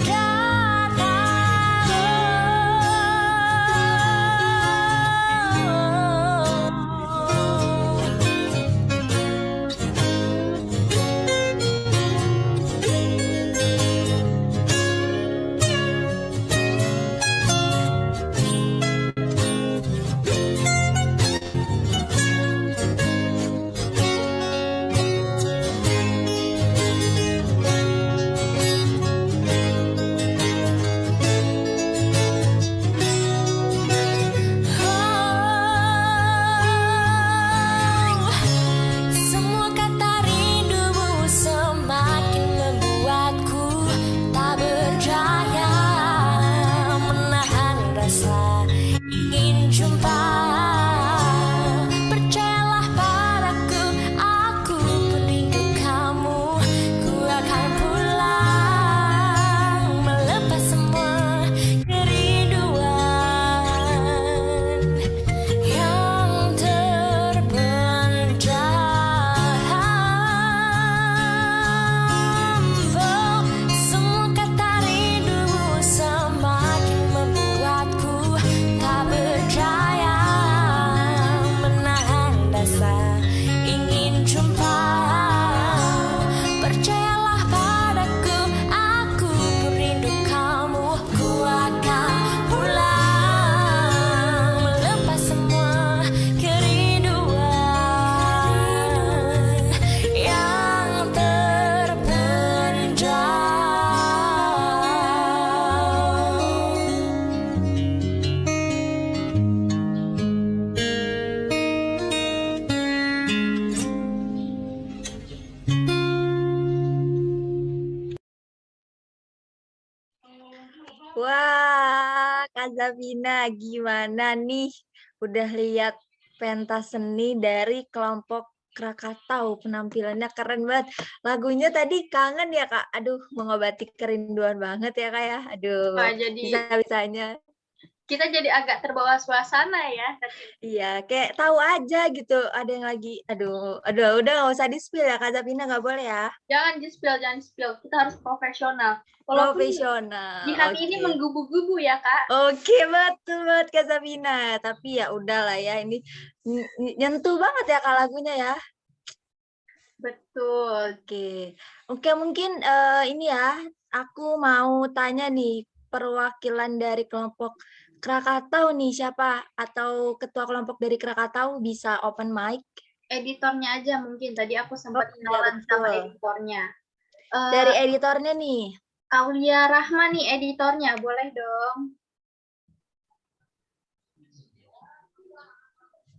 semua kata rindumu semakin membuatku tak berdaya menahan rasa ingin jumpa. Percayalah padaku, aku merindu kamu. Ku akan pulang melepas semua kerinduan yang terpendam. Semua kata rindumu semakin membuatku tak berdaya menahan rasa ingin jumpa. Percayalah padaku, aku merindu kamu. Ku akan pulang melepas semua kerinduan yang terpendam. Wah, Kak Zabina, gimana nih? Udah lihat pentas seni dari kelompok Krakatau, penampilannya keren banget. Lagunya tadi kangen ya, Kak? Aduh, mengobati kerinduan banget ya, Kak ya? Aduh, Wah, jadi bisa-bisanya. kita jadi agak terbawa suasana ya. Iya, kayak tahu aja gitu. Ada yang lagi, aduh, udah nggak usah di-spill ya, Kak Zabina, nggak boleh ya? Jangan di-spill. Kita harus profesional. Walaupun Profesional, di hati ini oke. menggubu-gubu ya, Kak. Oke, betul banget Kak Zabina. Tapi ya udahlah ya, ini nyentuh banget ya Kak lagunya ya. Betul. Oke, mungkin ini ya, aku mau tanya nih, perwakilan dari kelompok Krakatau nih siapa? Atau ketua kelompok dari Krakatau bisa open mic? Editornya aja mungkin. Tadi aku sempat iya, kenalan sama betul. editornya. Dari editornya nih. Aulia Rahma nih editornya. Boleh dong.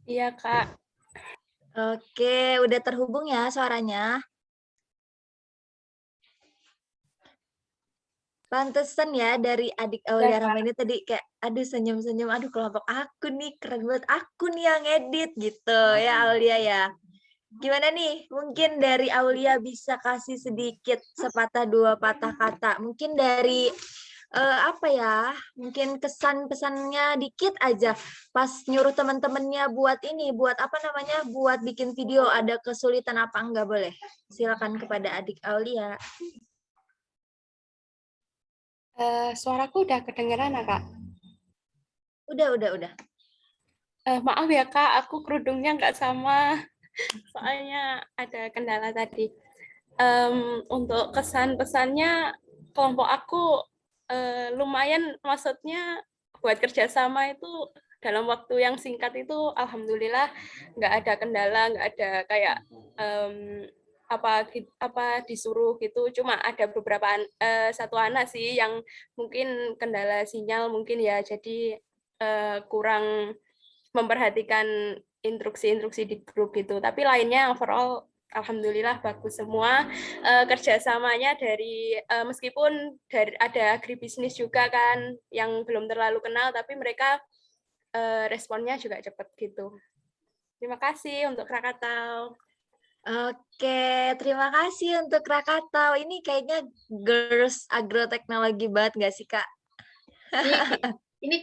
Iya, Kak. Oke, udah terhubung ya suaranya. Pantesan ya dari adik Aulia Rahma ini tadi kayak aduh senyum-senyum, aduh kelompok aku nih keren banget, aku nih yang edit gitu ya Aulia ya. Gimana nih? Mungkin dari Aulia bisa kasih sedikit sepatah dua patah kata. Mungkin dari apa ya? Mungkin kesan pesannya dikit aja. Pas nyuruh teman-temannya buat ini, buat apa namanya? Buat bikin video, ada kesulitan apa enggak boleh? Silakan kepada adik Aulia. Suaraku udah kedengeran ya, Kak? Udah. Maaf ya, Kak, aku kerudungnya nggak sama. Soalnya ada kendala tadi. Untuk kesan-pesannya, kelompok aku lumayan, maksudnya buat kerjasama itu dalam waktu yang singkat itu alhamdulillah nggak ada kendala, nggak ada kayak apa disuruh gitu. Cuma ada beberapa satu anak sih yang mungkin kendala sinyal mungkin ya, jadi kurang memperhatikan instruksi-instruksi di grup gitu. Tapi lainnya overall alhamdulillah bagus semua. Kerjasamanya dari meskipun ada agribisnis juga kan yang belum terlalu kenal, tapi mereka responnya juga cepat gitu. Terima kasih untuk Krakatau. Oke, terima kasih untuk Krakatau. Ini kayaknya girls agroteknologi banget nggak sih, Kak? Ini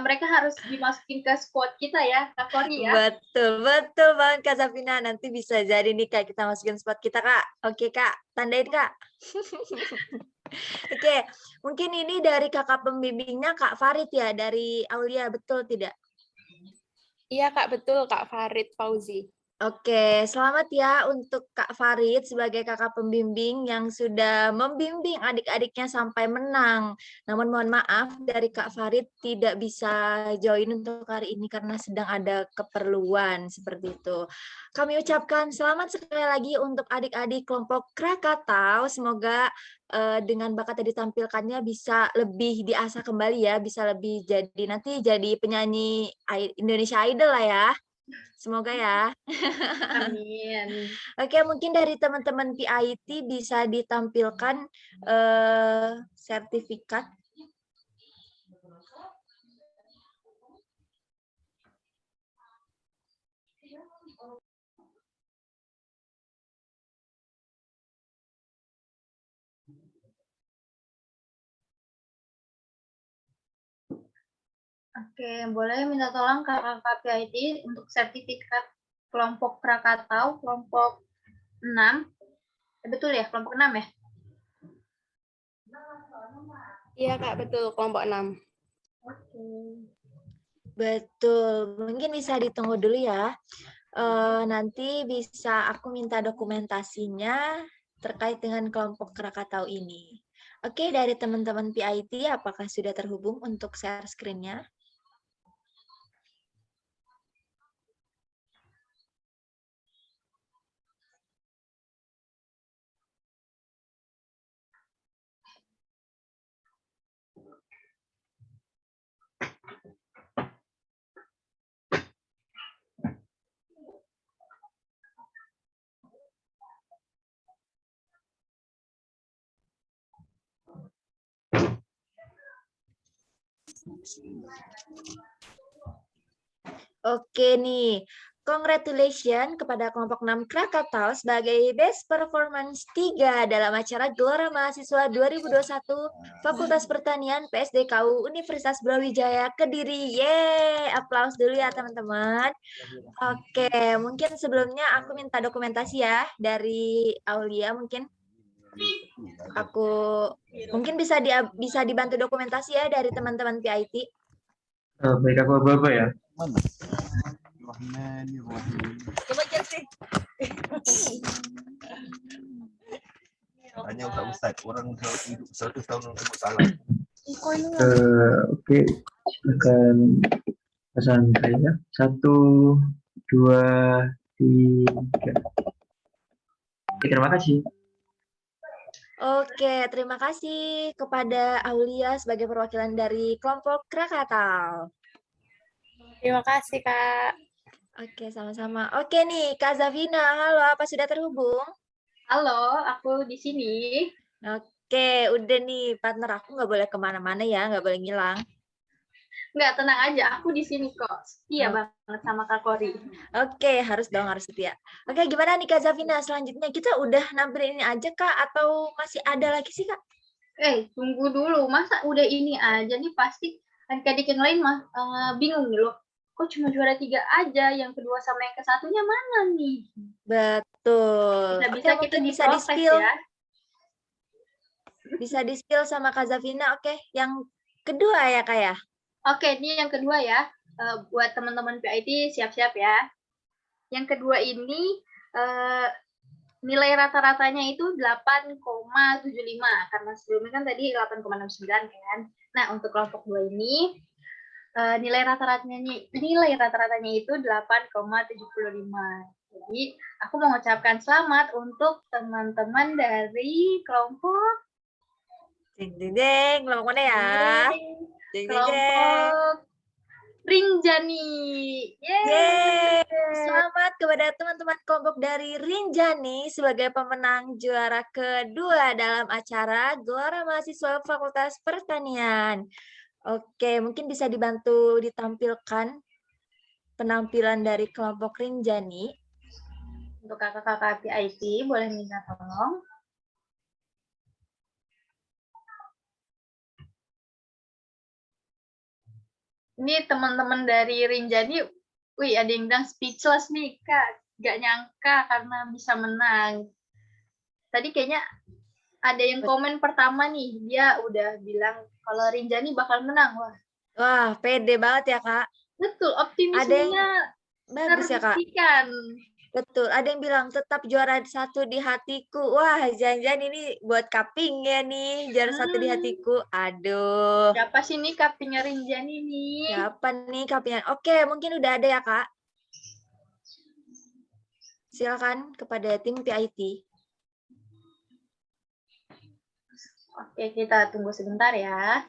mereka harus dimasukin ke squad kita ya, Kak Kori ya. Betul, betul banget Kak Safina. Nanti bisa jadi nih Kak, kita masukin spot kita Kak. Oke Kak, tandain Kak. Oke, mungkin ini dari kakak pembimbingnya Kak Farid ya, dari Aulia, betul tidak? Iya Kak, betul Kak Farid Fauzi. Oke, selamat ya untuk Kak Farid sebagai kakak pembimbing yang sudah membimbing adik-adiknya sampai menang. Namun mohon maaf dari Kak Farid tidak bisa join untuk hari ini karena sedang ada keperluan seperti itu. Kami ucapkan selamat sekali lagi untuk adik-adik kelompok Krakatau. Semoga dengan bakat yang ditampilkannya bisa lebih diasah kembali ya, bisa lebih nanti jadi penyanyi Indonesia Idol lah ya. Semoga ya. Amin. Oke, mungkin dari teman-teman PIT bisa ditampilkan sertifikat. Oke, boleh minta tolong kakak PIT untuk sertifikat kelompok Krakatau, kelompok 6. Betul ya, kelompok 6 ya? Iya Kak, betul, kelompok 6. Oke. Betul, mungkin bisa ditunggu dulu ya. Nanti bisa aku minta dokumentasinya terkait dengan kelompok Krakatau ini. Oke, dari teman-teman PIT, apakah sudah terhubung untuk share screen-nya? Oke nih, congratulations kepada kelompok 6 Krakatau sebagai Best Performance 3 dalam acara Gelora Mahasiswa 2021 Fakultas Pertanian PSDKU Universitas Brawijaya Kediri. Yeay, aplaus dulu ya teman-teman. Oke, mungkin sebelumnya aku minta dokumentasi ya dari Aulia mungkin. Aku mungkin bisa dibantu dokumentasi ya dari teman-teman PIT. Baik, aku apa ya? Coba sih. Hanya Ustaz, orang hidup 100 tahun untuk salah. Oke, akan pesan saya 1, 2, 3. Oke, terima kasih. Oke, terima kasih kepada Aulia sebagai perwakilan dari kelompok Krakatau. Terima kasih Kak. Oke, sama-sama. Oke nih, Kak Zafina, halo, apa sudah terhubung? Halo, aku di sini. Oke, udah nih, partner aku nggak boleh kemana-mana ya, nggak boleh ngilang. Nggak, tenang aja, aku di sini kok. Setia banget sama Kak Kori. Oke, harus setia. Oke, gimana nih Kak Zafina? Selanjutnya kita udah nampilin ini aja Kak, atau masih ada lagi sih Kak? Tunggu dulu, masa udah ini aja nih, pasti adik-adik yang lain mah bingung nih loh. Kok cuma juara 3 aja, yang kedua sama yang ke-1-nya mana nih? Betul. Bisa-bisa Oke, kita bisa diprotes ya. Bisa di-spill sama Kak Zafina. Oke, yang kedua ya Kak ya? Oke, ini yang kedua ya. Buat teman-teman PIT siap-siap ya. Yang kedua ini nilai rata-ratanya itu 8,75 karena sebelumnya kan tadi 8,69 kan. Nah, untuk kelompok 2 ini nilai rata-ratanya itu 8,75. Jadi, aku mau mengucapkan selamat untuk teman-teman dari kelompok Ding ding ding, kelompok mana ya? Ding ding ding. kelompok Rinjani. Yeay! Selamat kepada teman-teman kelompok dari Rinjani sebagai pemenang juara kedua dalam acara Gelora Mahasiswa Fakultas Pertanian. Oke, mungkin bisa dibantu ditampilkan penampilan dari kelompok Rinjani. Untuk kakak-kakak PIT, boleh minta tolong. Ini teman-teman dari Rinjani, wih ada yang bilang speechless nih Kak, gak nyangka karena bisa menang. Tadi kayaknya ada yang komen pertama nih, dia udah bilang kalau Rinjani bakal menang. Wah, pede banget ya Kak. Betul, Ada optimismenya bagus ya Kak. terbuktikan. Betul, ada yang bilang tetap juara 1 di hatiku. Wah, jangan-jangan ini buat kaping ya nih, juara 1 di hatiku. Aduh. Siapa sih nih kapingnya Rinjani nih? Siapa nih kapingnya? Oke, mungkin udah ada ya Kak. Silakan kepada tim PIT. Oke, kita tunggu sebentar ya.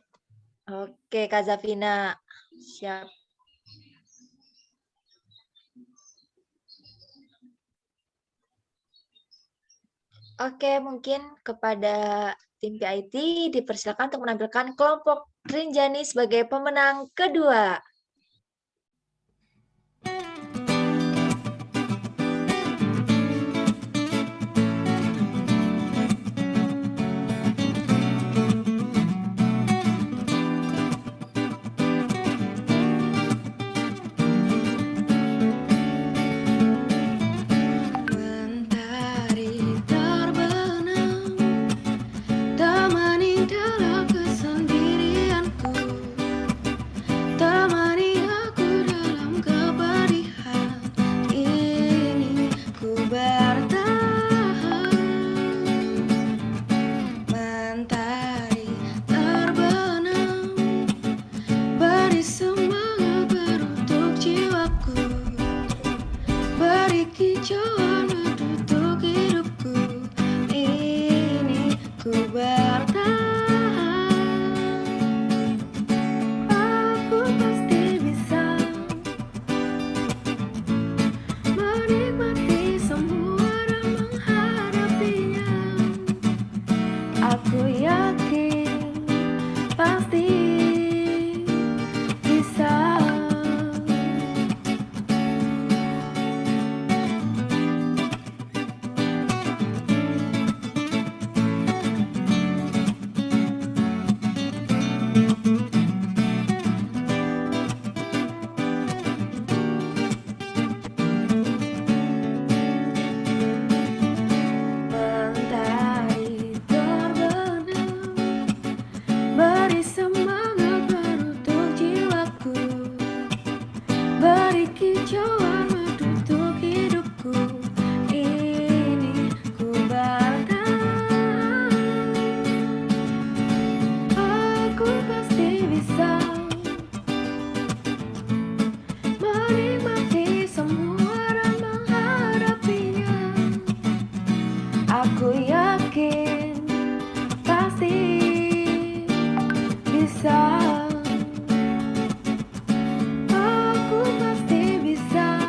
Oke, Kak Zafina. Siap. Oke, mungkin kepada tim PIT dipersilakan untuk menampilkan kelompok Rinjani sebagai pemenang kedua. Mentari terbenam, temani dalam kesendirianku, temani aku dalam kepedihan. Ini ku bertahan. Mentari terbenam, beri semangat beruntuk jiwaku, beri kicauan untuk hidupku. Ini ku bertahan. Aku pasti bisa menikmati semua dan menghadapinya. Aku yakin pasti bisa. Mentari terbenam, beri semangat beruntuk jiwaku, beri kicauan untuk hidupku. Ini ku bertahan. Aku pasti bisa menikmati semua dan menghadapinya. Aku yakin pasti bisa. Aku pasti bisa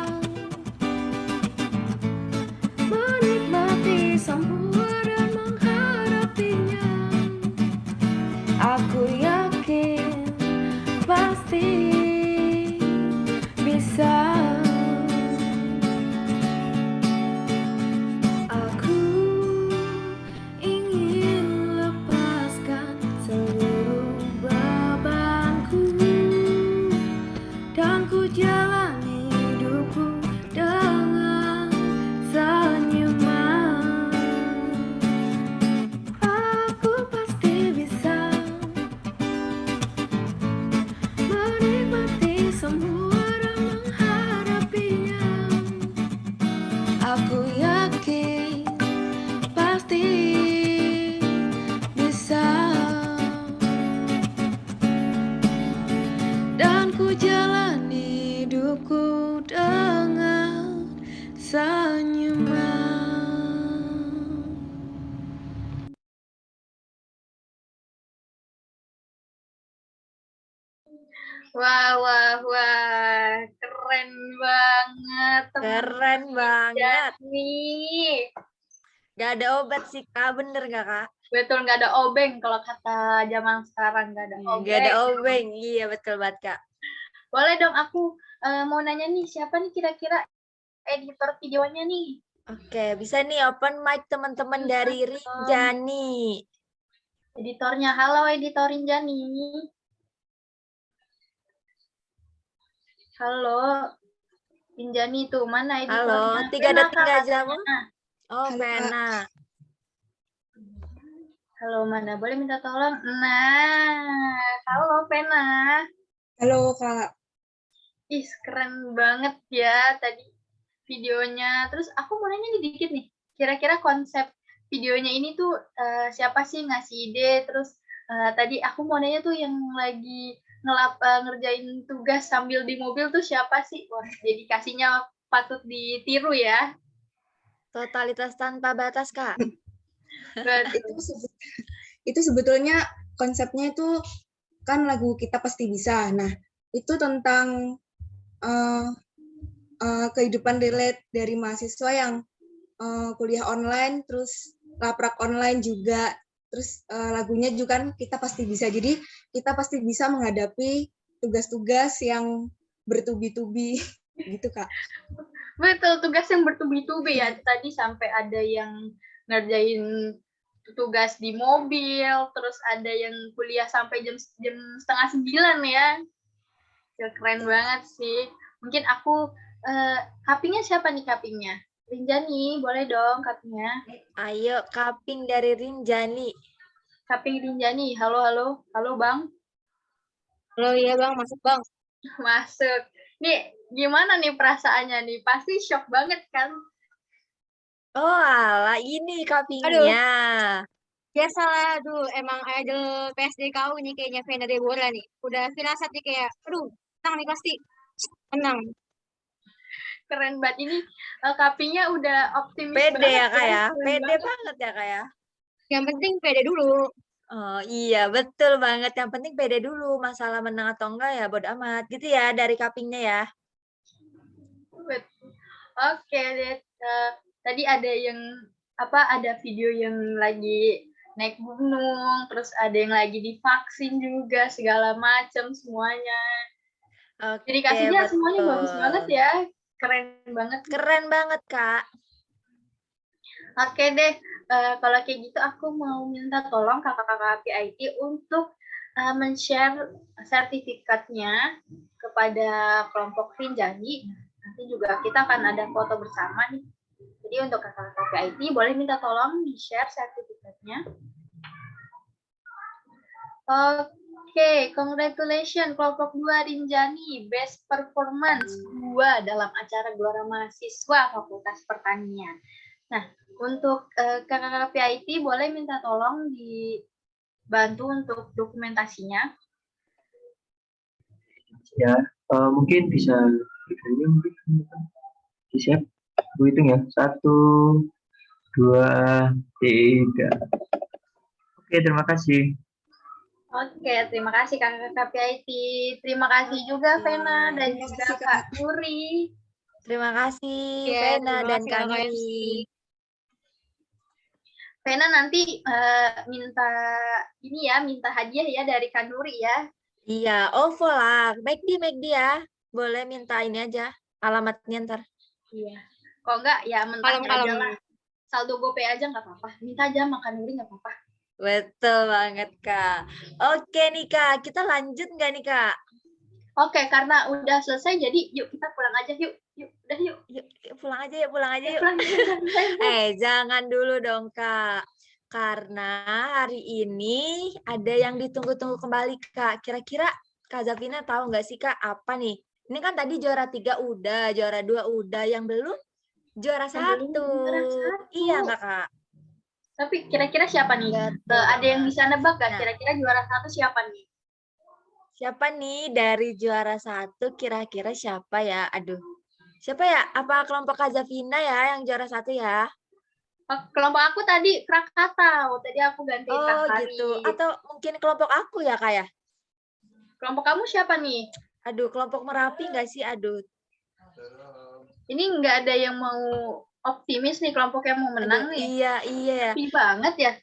menikmati semua dan menghadapinya. Aku yakin pasti bisa. Aku ingin lepaskan seluruh bebanku dan ku jalani hidupku dengan senyuman. Aku pasti bisa menikmati Ku jalani hidupku dengan senyuman. Wah, wah, wah, keren banget Keren banget. nih. Gak ada obat sih Kak, bener gak Kak? Betul, nggak ada obeng kalau kata zaman sekarang, nggak ada obeng. Gak ada obeng, iya betul banget Kak. Boleh dong, aku mau nanya nih, siapa nih kira-kira editor videonya nih? Oke, bisa nih open mic teman-teman dari Rinjani. Editornya, halo editor Rinjani. Halo, Rinjani tuh, mana editornya? Halo, 3 detik gak jawab? Oh, Halo, Kak. Pena. Halo, mana? Boleh minta tolong? Nah, halo Pena. Halo, Kak. Ih, keren banget ya tadi videonya. Terus aku mau nanya nih dikit nih. Kira-kira konsep videonya ini tuh siapa sih ngasih ide? Terus tadi aku mau nanya tuh yang lagi ngerjain tugas sambil di mobil tuh siapa sih? Wah, dedikasinya patut ditiru ya. Totalitas tanpa batas, Kak. Itu sebetulnya konsepnya itu kan lagu Kita Pasti Bisa. Nah, itu tentang kehidupan relate dari mahasiswa yang kuliah online, terus laprak online juga, terus lagunya juga kan Kita Pasti Bisa. Jadi kita pasti bisa menghadapi tugas-tugas yang bertubi-tubi gitu, Kak. Betul, tugas yang bertubi-tubi ya. Tadi sampai ada yang ngerjain tugas di mobil, terus ada yang kuliah sampai jam 8:30 ya. Keren banget sih. Mungkin aku kapingnya siapa nih kapingnya? Rinjani, boleh dong kapingnya. Ayo, kaping dari Rinjani. Kaping Rinjani, halo, halo. Halo, Bang. Halo, iya Bang, masuk Bang. Masuk. Nih, gimana nih perasaannya nih? Pasti shock banget kan? Oh, alah, ini kapingnya. Biasalah, aduh, emang idol PSD kau nih kayaknya Vena Deborah nih. Udah firasat nih kayak, aduh, menang nih pasti. Menang. Keren banget. Ini kapingnya udah optimis Pede banget ya, Kak ya? Keren Pede banget. banget ya, Kak ya? Yang penting pede dulu. Oh iya, betul banget. Yang penting pede dulu. Masalah menang atau enggak ya bodo amat. Gitu ya dari kapingnya ya. Oke deh. Tadi ada video yang lagi naik gunung, terus ada yang lagi divaksin juga, segala macam semuanya. Oke, Jadi kasihnya betul. semuanya bagus banget ya. Keren banget. Keren banget, Kak. Oke deh, kalau kayak gitu aku mau minta tolong kakak-kakak PIT untuk men-share sertifikatnya kepada kelompok Rinjani. Nanti juga kita akan ada foto bersama nih. Jadi untuk kakak-kakak PIT boleh minta tolong di-share sertifikatnya. Oke, congratulations kelompok 2 Rinjani, best performance 2 dalam acara Gelora Mahasiswa Fakultas Pertanian. Nah, untuk kakak-kakak PIT boleh minta tolong dibantu untuk dokumentasinya. Ya, mungkin bisa di-share. Gue hitung ya. 1, 2, 3. Oke, terima kasih. Oke, terima kasih kakak-kakak PIT. Terima kasih juga Vena dan juga Kak Nuri. Terima kasih Ya, Vena terima dan kasih, Kak Kakak Nuri. Vena nanti minta hadiah ya dari Kak Nuri ya. Iya, OVO lah. McD ya. Boleh minta ini aja. Alamatnya ntar. Iya. Kok enggak ya mentahnya aja lah. Saldo GoPay aja nggak apa-apa. Minta aja makan Nuri nggak apa-apa. Betul banget, Kak. Oke nih, Kak. Kita lanjut nggak nih, Kak? Oke, karena udah selesai, jadi yuk kita pulang aja. Yuk, udah yuk. Yuk, pulang aja yuk. Pulang. Jangan dulu dong, Kak. Karena hari ini ada yang ditunggu-tunggu kembali, Kak. Kira-kira Kak Zafina tahu nggak sih, Kak, apa nih? Ini kan tadi juara 3 udah, juara 2 udah, yang belum juara 1. Iya nggak, Kak? Tapi kira-kira siapa nih? Ada yang bisa nebak nggak? Kira-kira juara 1 siapa nih? Siapa nih dari juara 1 kira-kira siapa ya? Aduh. Siapa ya? Apa kelompok Kazafina ya yang juara 1 ya? Kelompok aku tadi Krakatau. Tadi aku ganti Oh Kak gitu. Farid. Atau mungkin kelompok aku ya, Kak ya? Kelompok kamu siapa nih? Aduh, kelompok Merapi nggak sih? Aduh. Ini nggak ada yang mau optimis nih kelompok yang mau menang Aduh, nih. iya. Sepi banget ya.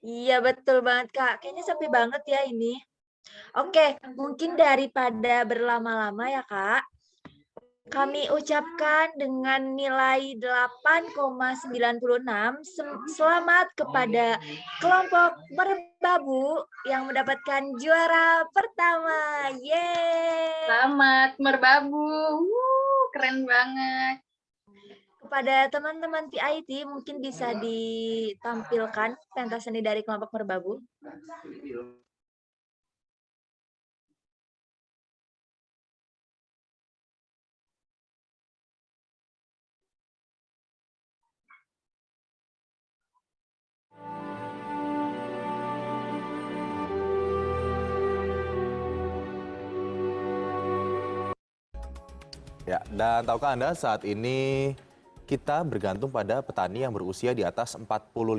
Iya, betul banget, Kak. Kayaknya sepi banget ya ini. Oke, mungkin daripada berlama-lama ya, Kak. Kami ucapkan dengan nilai 8,96 selamat kepada kelompok Merbabu yang mendapatkan juara pertama. Yeay! Selamat Merbabu. Keren banget. Kepada teman-teman PIT mungkin bisa ditampilkan pentas seni dari kelompok Merbabu. Ya, dan tahukah Anda saat ini kita bergantung pada petani yang berusia di atas 45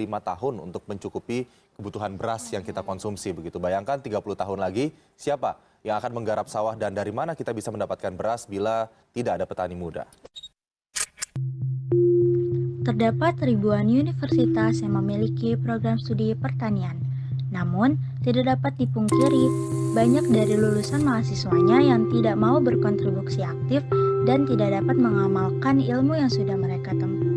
tahun untuk mencukupi kebutuhan beras yang kita konsumsi begitu. Bayangkan 30 tahun lagi siapa yang akan menggarap sawah dan dari mana kita bisa mendapatkan beras bila tidak ada petani muda. Terdapat ribuan universitas yang memiliki program studi pertanian. Namun, tidak dapat dipungkiri, banyak dari lulusan mahasiswanya yang tidak mau berkontribusi aktif dan tidak dapat mengamalkan ilmu yang sudah mereka tempuh.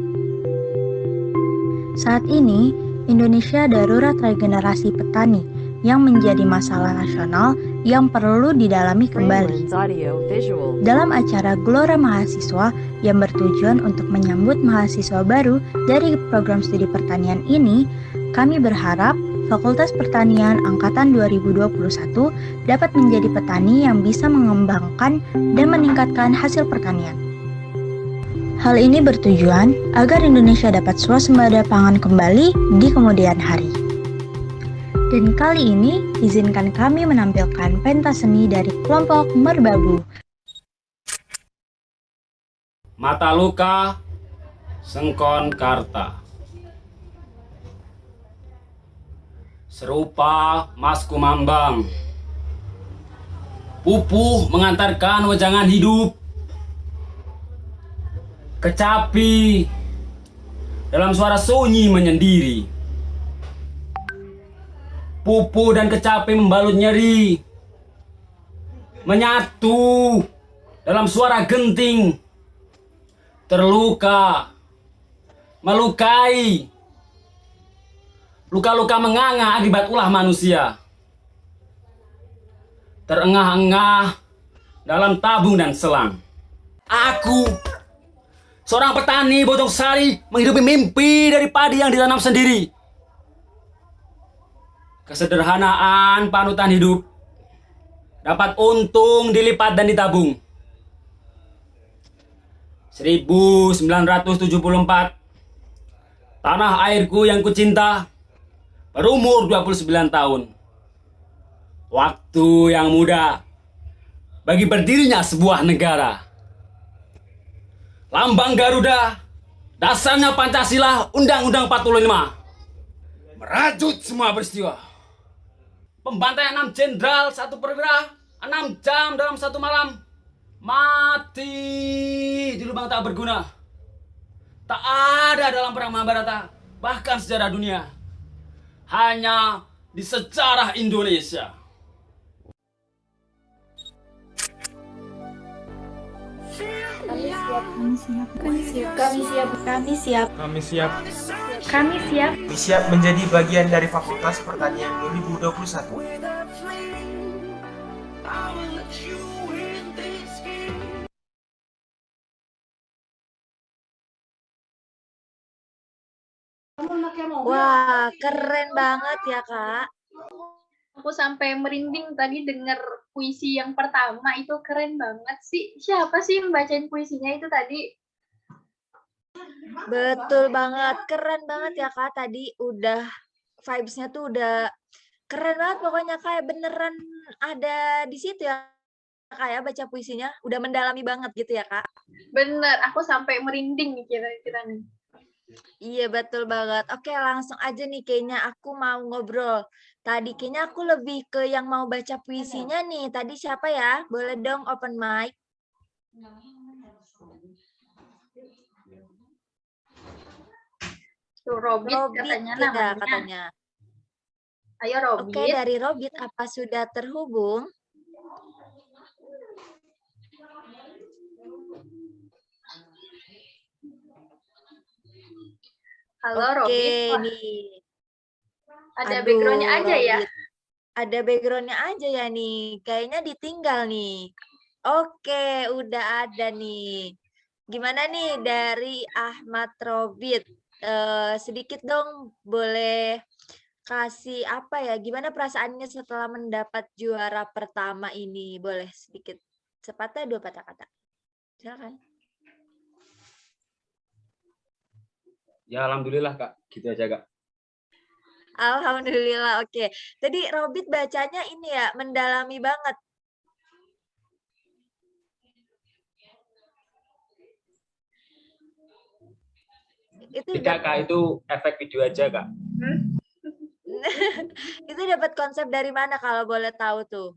Saat ini, Indonesia darurat regenerasi petani yang menjadi masalah nasional yang perlu didalami kembali. Dalam acara Gelora Mahasiswa yang bertujuan untuk menyambut mahasiswa baru dari program studi pertanian ini, kami berharap Fakultas Pertanian Angkatan 2021 dapat menjadi petani yang bisa mengembangkan dan meningkatkan hasil pertanian. Hal ini bertujuan agar Indonesia dapat swasembada pangan kembali di kemudian hari. Dan kali ini, izinkan kami menampilkan pentas seni dari kelompok Merbabu. Mata luka, Sengkon Karta. Serupa Mas Kumambang. Pupuh mengantarkan wejangan hidup. Kecapi dalam suara sunyi menyendiri. Pupuh dan kecapi membalut nyeri. Menyatu dalam suara genting. Terluka, melukai. Luka-luka menganga akibat ulah manusia. Terengah-engah dalam tabung dan selang. Aku, seorang petani Bojong Sari, menghidupi mimpi dari padi yang ditanam sendiri. Kesederhanaan panutan hidup dapat untung dilipat dan ditabung. 1974, tanah airku yang kucinta berumur 29 tahun. Waktu yang muda bagi berdirinya sebuah negara. Lambang Garuda, dasarnya Pancasila, Undang-Undang 45. Merajut semua peristiwa. Pembantaian 6 jenderal, 1 perwira, 6 jam dalam 1 malam. Mati di lubang tak berguna. Tak ada dalam perang Mahabharata, bahkan sejarah dunia. Hanya di sejarah Indonesia. Kami siap menjadi bagian dari Fakultas Pertanian 2021. Wah, keren banget ya, Kak. Aku sampai merinding tadi dengar puisi yang pertama, itu keren banget sih. Siapa sih yang bacain puisinya itu tadi? Betul banget, keren banget ya, Kak. Tadi udah vibes-nya tuh udah keren banget pokoknya, kayak beneran ada di situ ya Kak ya, baca puisinya? Udah mendalami banget gitu ya Kak? Bener, aku sampai merinding nih kira-kira nih. Iya betul banget. Oke langsung aja nih kayaknya aku mau ngobrol. Tadi kayaknya aku lebih ke yang mau baca puisinya nih. Tadi siapa ya? Boleh dong open mic. Tuh Robit katanya namanya. Katanya. Ayo Robit. Oke dari Robit apa sudah terhubung? Halo Oke, Robit. Wah, nih. ada Aduh, background-nya aja ya. Robit. Ada background-nya aja ya nih. Kayaknya ditinggal nih. Oke, udah ada nih. Gimana nih dari Ahmad Robit? Sedikit dong boleh kasih apa ya? Gimana perasaannya setelah mendapat juara pertama ini? Boleh sedikit sepatah dua patah kata. Silakan. Ya alhamdulillah Kak, gitu aja Kak. Alhamdulillah, oke. Tadi Robit bacanya ini ya, mendalami banget. Itu Tidak Kak, itu efek video aja Kak. itu dapat konsep dari mana kalau boleh tahu tuh?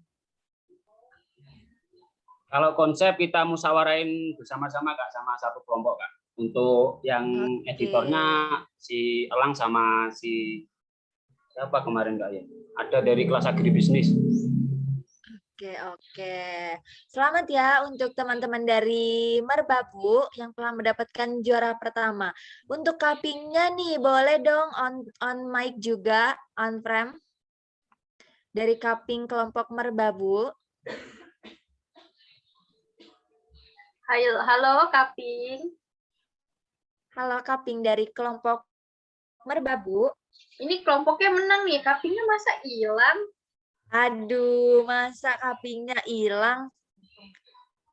Kalau konsep kita musyawarain bersama-sama Kak, sama satu kelompok Kak. Untuk yang editornya si Elang sama si siapa kemarin Kak ya? Ada dari kelas agribisnis. Oke. Selamat ya untuk teman-teman dari Merbabu yang telah mendapatkan juara pertama. Untuk kapingnya nih, boleh dong on mic juga, on frame. Dari kaping kelompok Merbabu. Halo kaping. Halo kaping dari kelompok Merbabu. Ini kelompoknya menang nih, kapingnya masa hilang? Aduh, masa kapingnya hilang?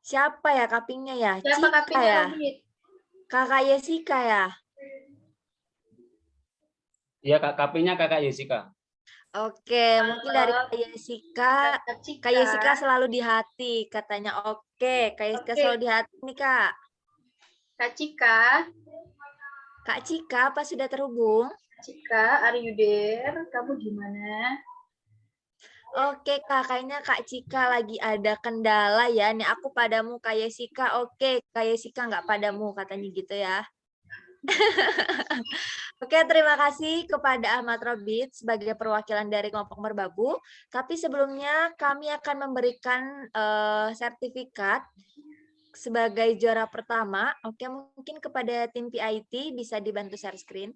Siapa ya kapingnya ya? Siapa Cika kapingnya ya? Robit? Kakak Yesika ya? Iya Kak, kapingnya Kakak Jessica. Oke, mungkin dari Kak Yesika. Kak Yesika selalu di hati katanya. Oke, Kak Yesika selalu di hati nih Kak. Kak Cika. Kak Cika, apa sudah terhubung? Cika, are you there? Kamu gimana? Oke Kak, kayaknya Kak Cika lagi ada kendala ya. Nih aku padamu Kak Yesika. Oke, Kak Yesika nggak padamu katanya gitu ya. Oke, terima kasih kepada Ahmad Robit sebagai perwakilan dari kelompok Merbabu. Tapi sebelumnya kami akan memberikan sertifikat sebagai juara pertama. Oke, mungkin kepada tim PIT bisa dibantu share screen.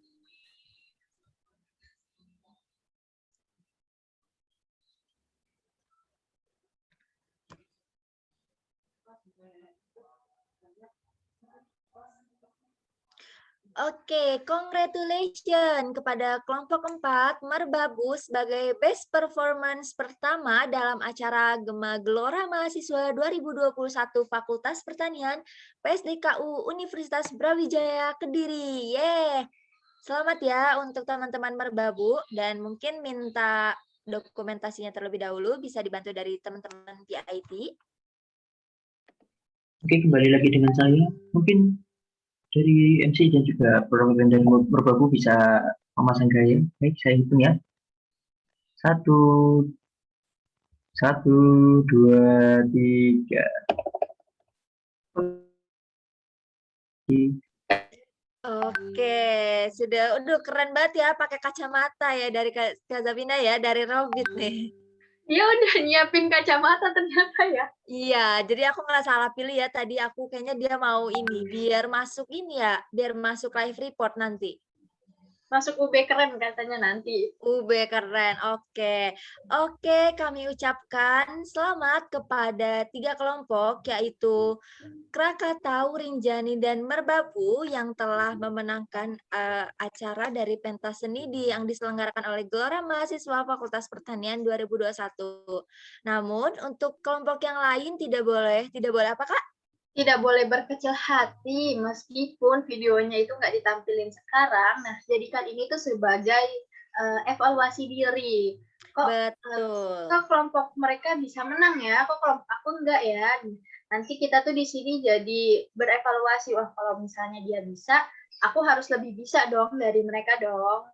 Oke, congratulations kepada kelompok 4 Merbabu sebagai Best Performance pertama dalam acara Gema Gelora Mahasiswa 2021 Fakultas Pertanian PSDKU Universitas Brawijaya Kediri. Yeay! Selamat ya untuk teman-teman Merbabu dan mungkin minta dokumentasinya terlebih dahulu bisa dibantu dari teman-teman PIT. Oke, kembali lagi dengan saya. Mungkin dari MC dan juga perwakilan dari Merbabu bisa memasang gaya. Baik, saya hitung ya. 1, 2, 3. Oke, udah keren banget ya pakai kacamata ya dari Kak Zabina ya, dari Robit nih. Dia udah nyiapin kacamata ternyata ya. Iya, jadi aku nggak salah pilih ya tadi aku kayaknya dia mau ini biar masuk ini ya, biar masuk live report nanti. Masuk UB keren katanya nanti. UB keren, oke. Oke, kami ucapkan selamat kepada 3 kelompok yaitu Krakatau, Rinjani, dan Merbabu yang telah memenangkan acara dari pentas seni yang diselenggarakan oleh Gelora Mahasiswa Fakultas Pertanian 2021. Namun untuk kelompok yang lain tidak boleh apa Kak? Tidak boleh berkecil hati meskipun videonya itu nggak ditampilin sekarang. Nah, jadikan ini tuh sebagai evaluasi diri. Kok Betul. kok kelompok mereka bisa menang ya, kok kelompok aku enggak ya. Nanti kita tuh di sini jadi berevaluasi, wah kalau misalnya dia bisa, aku harus lebih bisa dong dari mereka dong.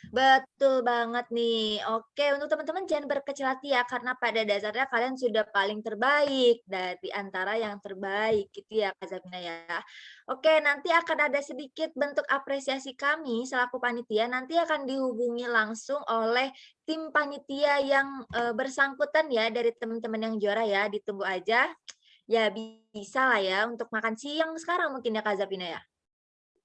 Betul banget nih. Oke, untuk teman-teman jangan berkecil hati ya, karena pada dasarnya kalian sudah paling terbaik dari antara yang terbaik gitu ya, Kak Zabina ya. Oke, nanti akan ada sedikit bentuk apresiasi kami selaku panitia, nanti akan dihubungi langsung oleh tim panitia yang bersangkutan ya dari teman-teman yang juara ya, ditunggu aja. Ya bisa lah ya untuk makan siang sekarang mungkin ya Kak Zabina ya.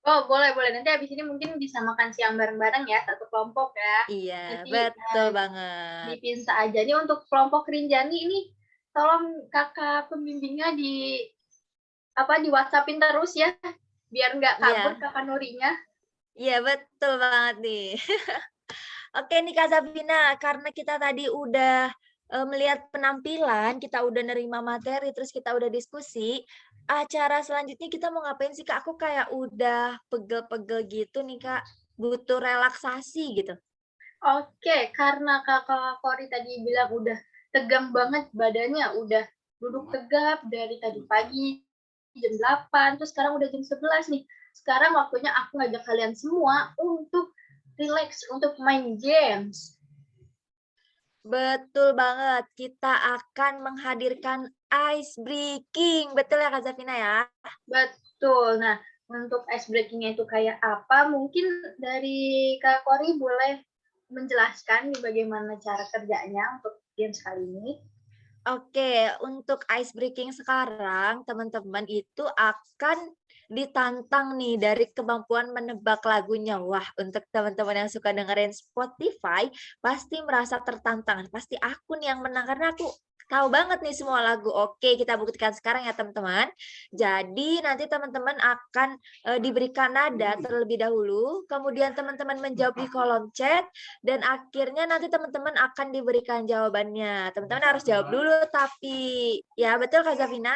Oh, boleh, boleh. Nanti habis ini mungkin bisa makan siang bareng-bareng ya, satu kelompok ya. Iya, Nanti betul banget. dipisah aja. Nih untuk kelompok Rinjani ini, tolong kakak pembimbingnya di WhatsApp-in terus ya, biar nggak kabur Iya. kakak Nurinya. Iya, betul banget nih. Oke nih Kak Zabina, karena kita tadi udah melihat penampilan, kita udah nerima materi, terus kita udah diskusi, acara selanjutnya kita mau ngapain sih Kak? Aku kayak udah pegel-pegel gitu nih Kak, butuh relaksasi gitu. Oke, karena kakak Kori tadi bilang udah tegang banget badannya, udah duduk tegap dari tadi pagi, jam 8, terus sekarang udah jam 11 nih. Sekarang waktunya aku ngajak kalian semua untuk relax, untuk main games. Betul banget, kita akan menghadirkan ice breaking, betul ya Kak Zafina ya? Betul. Nah, untuk ice breaking-nya itu kayak apa? Mungkin dari Kak Kori boleh menjelaskan bagaimana cara kerjanya untuk games kali ini. Oke, untuk ice breaking sekarang, teman-teman itu akan ditantang nih dari kemampuan menebak lagunya. Wah, untuk teman-teman yang suka dengerin Spotify, pasti merasa tertantang. Pasti aku nih yang menang, karena aku tahu banget nih semua lagu. Oke, kita buktikan sekarang ya teman-teman. Jadi nanti teman-teman akan diberikan nada terlebih dahulu, kemudian teman-teman menjawab di kolom chat, dan akhirnya nanti teman-teman akan diberikan jawabannya. Teman-teman harus jawab dulu, tapi ya betul Kak Zafina?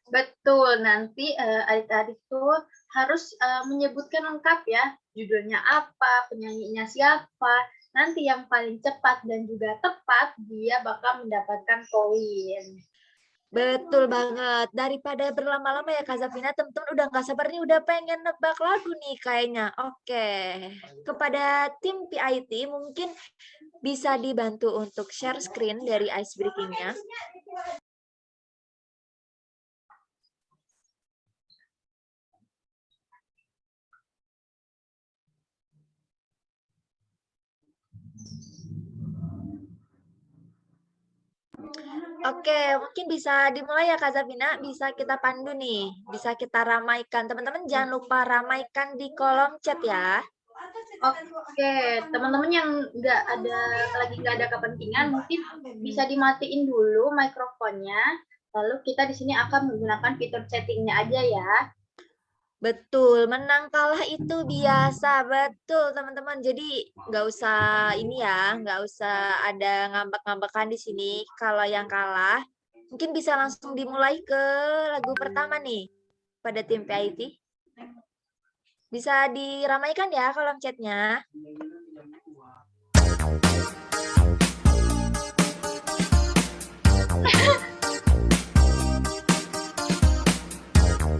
Betul, nanti adik-adik tuh harus menyebutkan lengkap ya, judulnya apa, penyanyinya siapa. Nanti yang paling cepat dan juga tepat, dia bakal mendapatkan poin. Betul banget. Daripada berlama-lama ya Kak Zafina, teman-teman udah nggak sabar nih, udah pengen nebak lagu nih kayaknya. Oke, kepada tim PIT mungkin bisa dibantu untuk share screen dari ice breaking-nya. Oke, mungkin bisa dimulai ya Kak Zafina, bisa kita pandu nih, bisa kita ramaikan. Teman-teman jangan lupa ramaikan di kolom chat ya. Oke, teman-teman yang lagi nggak ada kepentingan, mungkin bisa dimatiin dulu mikrofonnya. Lalu kita di sini akan menggunakan fitur chattingnya aja ya. Betul, menang kalah itu biasa, betul teman-teman. Jadi nggak usah ini ya, nggak usah ada ngambek-ngambekan di sini. Kalau yang kalah, mungkin bisa langsung dimulai ke lagu pertama nih pada tim PIT. Bisa diramaikan ya kolom chatnya.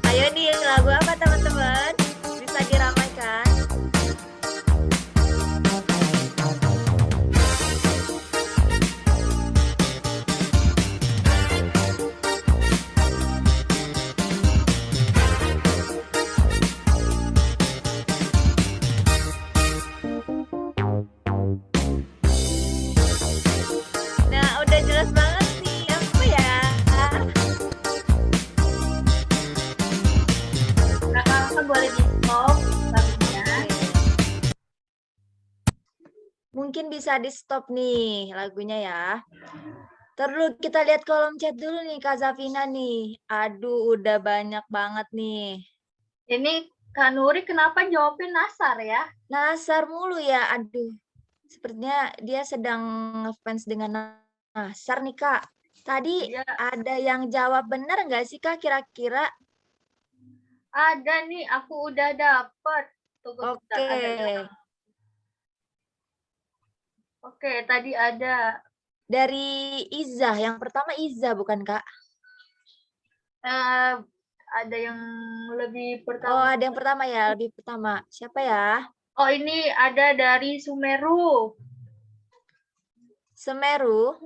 Ayo nih, lagu apa teman-teman? Bisa diramaikan. Nah, udah jelas banget nih, apa ya? Kakak boleh di-stop lagunya. Mungkin bisa di-stop nih lagunya ya. Terus kita lihat kolom chat dulu nih Kak Zafina nih. Aduh, udah banyak banget nih. Ini Kak Nuri kenapa jawabnya Nasar ya? Nasar mulu ya, aduh. Sepertinya dia sedang ngefans dengan Nasar nih Kak. Tadi ada yang jawab benar nggak sih Kak kira-kira? Ada nih, aku udah dapet. Tunggu Oke. Oke, tadi ada Dari Iza, yang pertama Iza bukan Kak? ada yang lebih Oh, pertama. ada yang pertama ya, lebih pertama. Siapa ya? Oh, ini ada dari Sumeru. Semeru.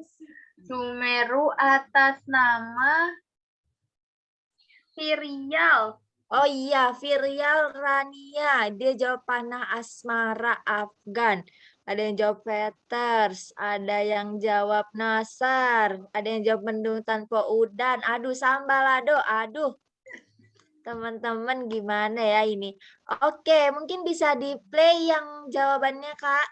Sumeru atas nama Virial. Oh iya, Virial Rania. Dia jawab panah asmara Afgan. Ada yang jawab Peters, ada yang jawab Nasar, ada yang jawab mendung tanpa udan. Aduh, sambalado, aduh. Teman-teman gimana ya ini? Oke, mungkin bisa di-play yang jawabannya, Kak.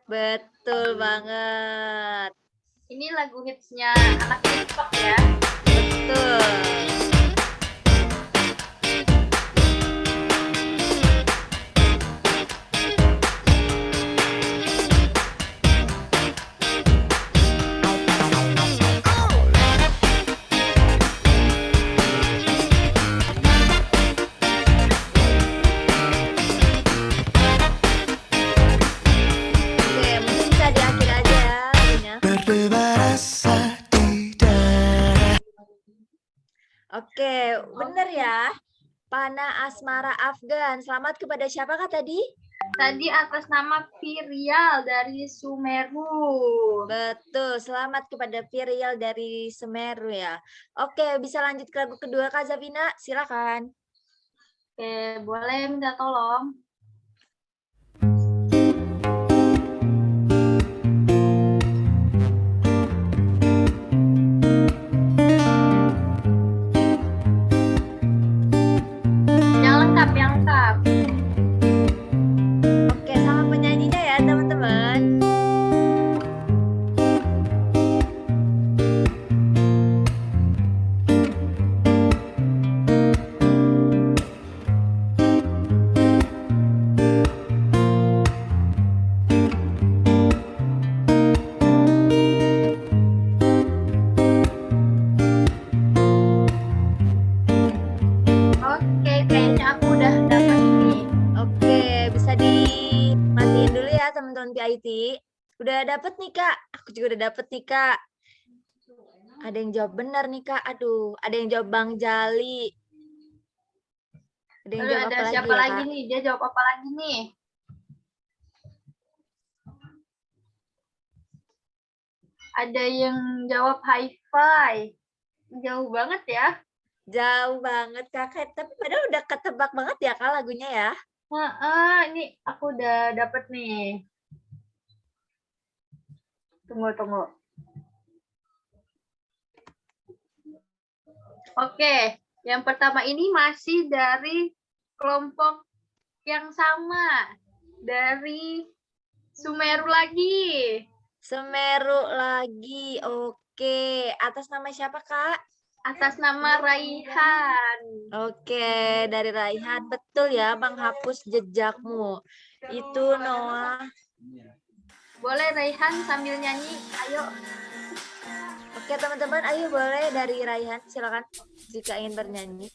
Betul banget. Ini lagu hitsnya anak TikTok ya. Betul. Oke, mungkin bisa di akhir aja lagunya. Oke, bener ya. Panah asmara Afgan. Selamat kepada siapa Kak tadi? Tadi atas nama Virial dari Sumeru. Betul, selamat kepada Virial dari Semeru ya. Oke, bisa lanjut ke lagu kedua Kak Zavina, silakan. Oke, boleh minta tolong? Yang lengkap, yang lengkap. Oke, sama penyanyinya ya teman-teman. Oke, kayaknya aku udah dapat nih. Oke, bisa dimatiin dulu ya teman-teman PIT. Udah dapet nih Kak. Aku juga udah dapet nih Kak. Ada yang jawab benar nih Kak. Aduh, ada yang jawab Bang Jali. Ada yang Lalu jawab ada apa lagi siapa ya, lagi Kak? nih? Dia jawab apa lagi nih? Ada yang jawab hi-fi. Jauh banget ya. Jauh banget Kakak. Tapi padahal udah ketebak banget ya Kak lagunya ya. Ini aku udah dapet nih. Tunggu. Oke, yang pertama ini masih dari kelompok yang sama. Dari Sumeru lagi. Semeru lagi. Oke, atas nama siapa Kak? Atas nama Raihan. Oke, dari Raihan. Betul ya, Bang, hapus jejakmu. Itu Noah. Boleh Raihan sambil nyanyi, ayo. Oke, teman-teman, ayo boleh dari Raihan. Silakan jika ingin bernyanyi.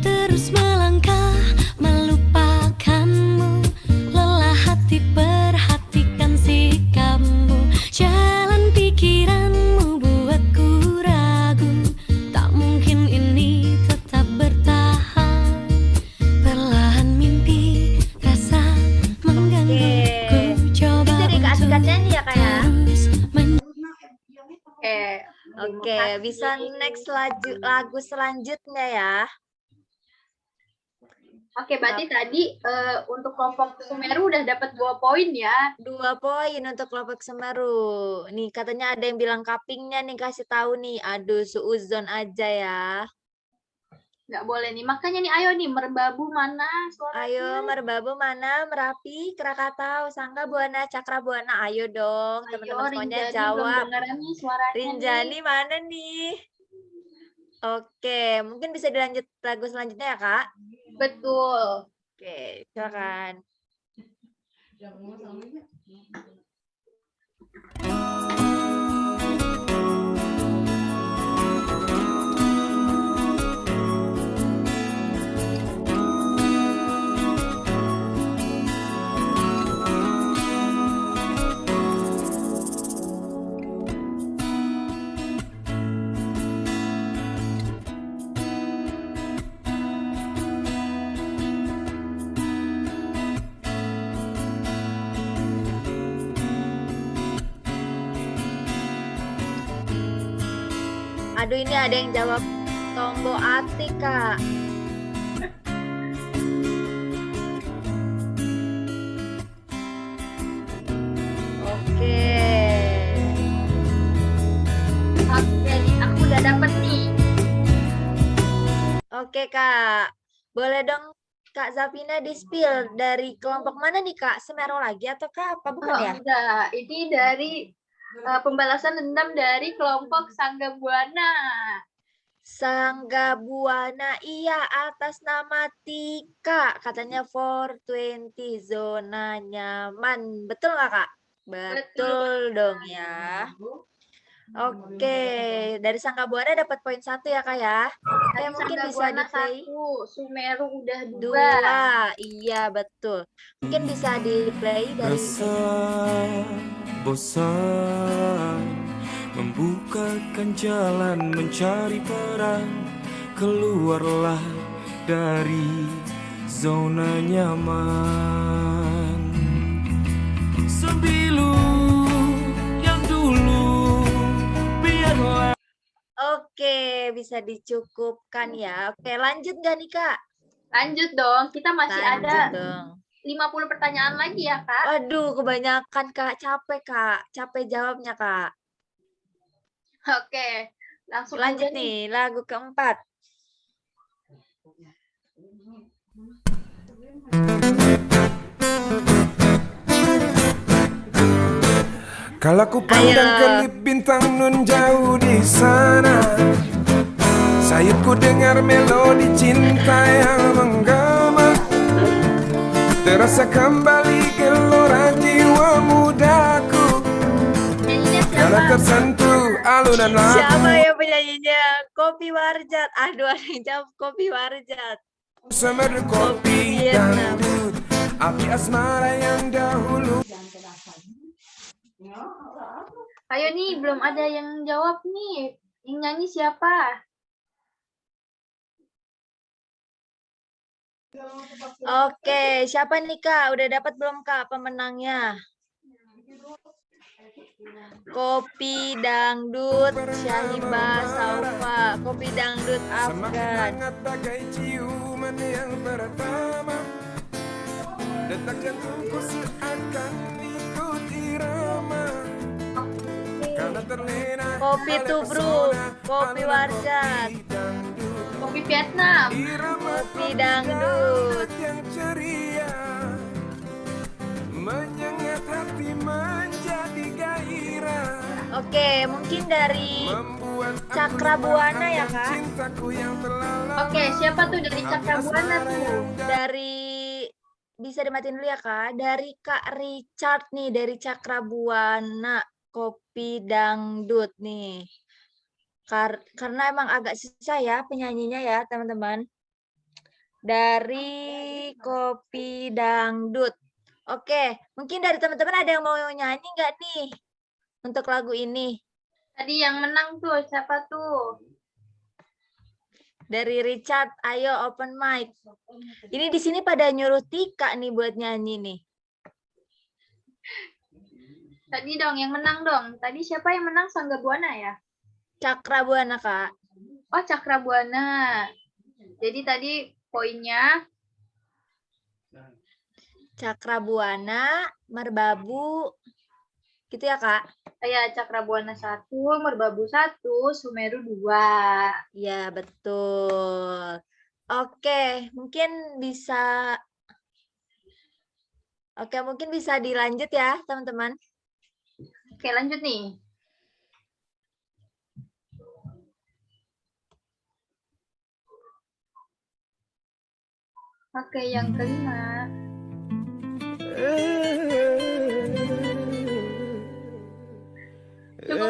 Terus melangkah melupakanmu, lelah hati perhatikan sikapmu, jalan pikiranmu buatku ragu, tak mungkin ini tetap bertahan, perlahan mimpi rasa menggangguku, coba Jadi keasikan nyanyi ya Kak ya? Oke. Oke, bisa next lagu selanjutnya ya. Oke, berarti tadi untuk kelompok Sumeru udah dapat 2 poin ya. 2 poin untuk kelompok Semeru. Nih katanya ada yang bilang kapingnya nih, kasih tahu nih. Aduh, suuzon aja ya. Nggak boleh nih. Makanya nih, ayo nih, merbabu mana suaranya? Ayo, merbabu mana? Merapi, Krakatau, Sangga Buana, Cakra Buana. Ayo dong, Ayo, teman-teman semuanya Rinjani belum jawab. dengeran nih suaranya Rinjani nih. mana nih? Oke, mungkin bisa dilanjut lagu selanjutnya ya, Kak? Betul. Oke, silakan. Aduh, ini ada yang jawab Tombo Ati, Kak. Oke. Oke nih, aku udah dapet nih. Oke, Kak. Boleh dong Kak Zafina di-spill dari kelompok mana nih, Kak? Semeru lagi atau Kak apa? Bukan ya? Enggak, ini dari pembalasan dendam dari kelompok Sangga Buana. Sangga Buana, iya, atas nama Tika. Katanya 420 zona nyaman. Betul nggak, Kak? Betul dong ya. Oke, dari Sangga Buana dapat poin 1 ya, Kak ya. Oke, mungkin Sangga bisa Buana di-play. 1, Sumeru udah 2. 2, iya betul. Mungkin bisa di-play dari bosan membukakan jalan mencari peran, keluarlah dari zona nyaman. Sembilu yang dulu biarlah. Oke, bisa dicukupkan ya. Oke, lanjut gak nih, Kak? Lanjut dong, kita masih Lanjut ada dong. 50 pertanyaan lagi ya, Kak. Waduh, kebanyakan, Kak. Capek, Kak. Capek jawabnya, Kak. Oke, langsung Lanjut aja nih. nih, lagu keempat. Kalau ku pandang kelip bintang nun jauh di sana, sayupku dengar melodi cinta yang menggema. Terasa kembali gelora jiwa mudaku, kalau tersentuh alunan lagu. Siapa yang penyanyinya? Kopi Warjat. Aduh, ada yang jawab Kopi Warjat. Semeru kopi dangdut, api asmara yang dahulu. Ayo nih, belum ada yang jawab nih. Yang nyanyi siapa? Oke, siapa nih, Kak? Udah dapat belum, Kak, pemenangnya? Kopi Dangdut Syahibah Saufa. Kopi Dangdut Afgan. Hangat bagai ciuman yang pertama, detak jantungku seakan ikut irama. Karena terlena Kopi Tubruk, Kopi Warjat, Kopi Vietnam, Kopi Dangdut. yang ceria, menyengat hati menjadi gairah. Oke, mungkin dari Cakra Buana ya, Kak? Oke, siapa tuh dari Cakra Buana tuh? Dari, bisa dimatiin dulu ya, Kak? Dari Kak Richard nih, dari Cakra Buana, Kopi Dangdut nih. Karena emang agak susah ya penyanyinya ya, teman-teman. Dari Kopi Dangdut. Oke, mungkin dari teman-teman ada yang mau nyanyi nggak nih untuk lagu ini? Tadi yang menang tuh siapa tuh? Dari Richard, ayo open mic. Ini di sini pada nyuruh Tika nih buat nyanyi nih. Tadi dong yang menang dong. Tadi siapa yang menang? Sangga Buana ya? Cakra Buana, Kak. Oh, Cakra Buana. Jadi tadi poinnya Cakra Buana, Merbabu, gitu ya, Kak? ya Cakra Buana 1, Merbabu 1, Sumeru 2. Ya, betul. Oke, mungkin bisa mungkin bisa dilanjut ya, teman-teman. Oke, lanjut nih. Oke, yang kelima. Cukup.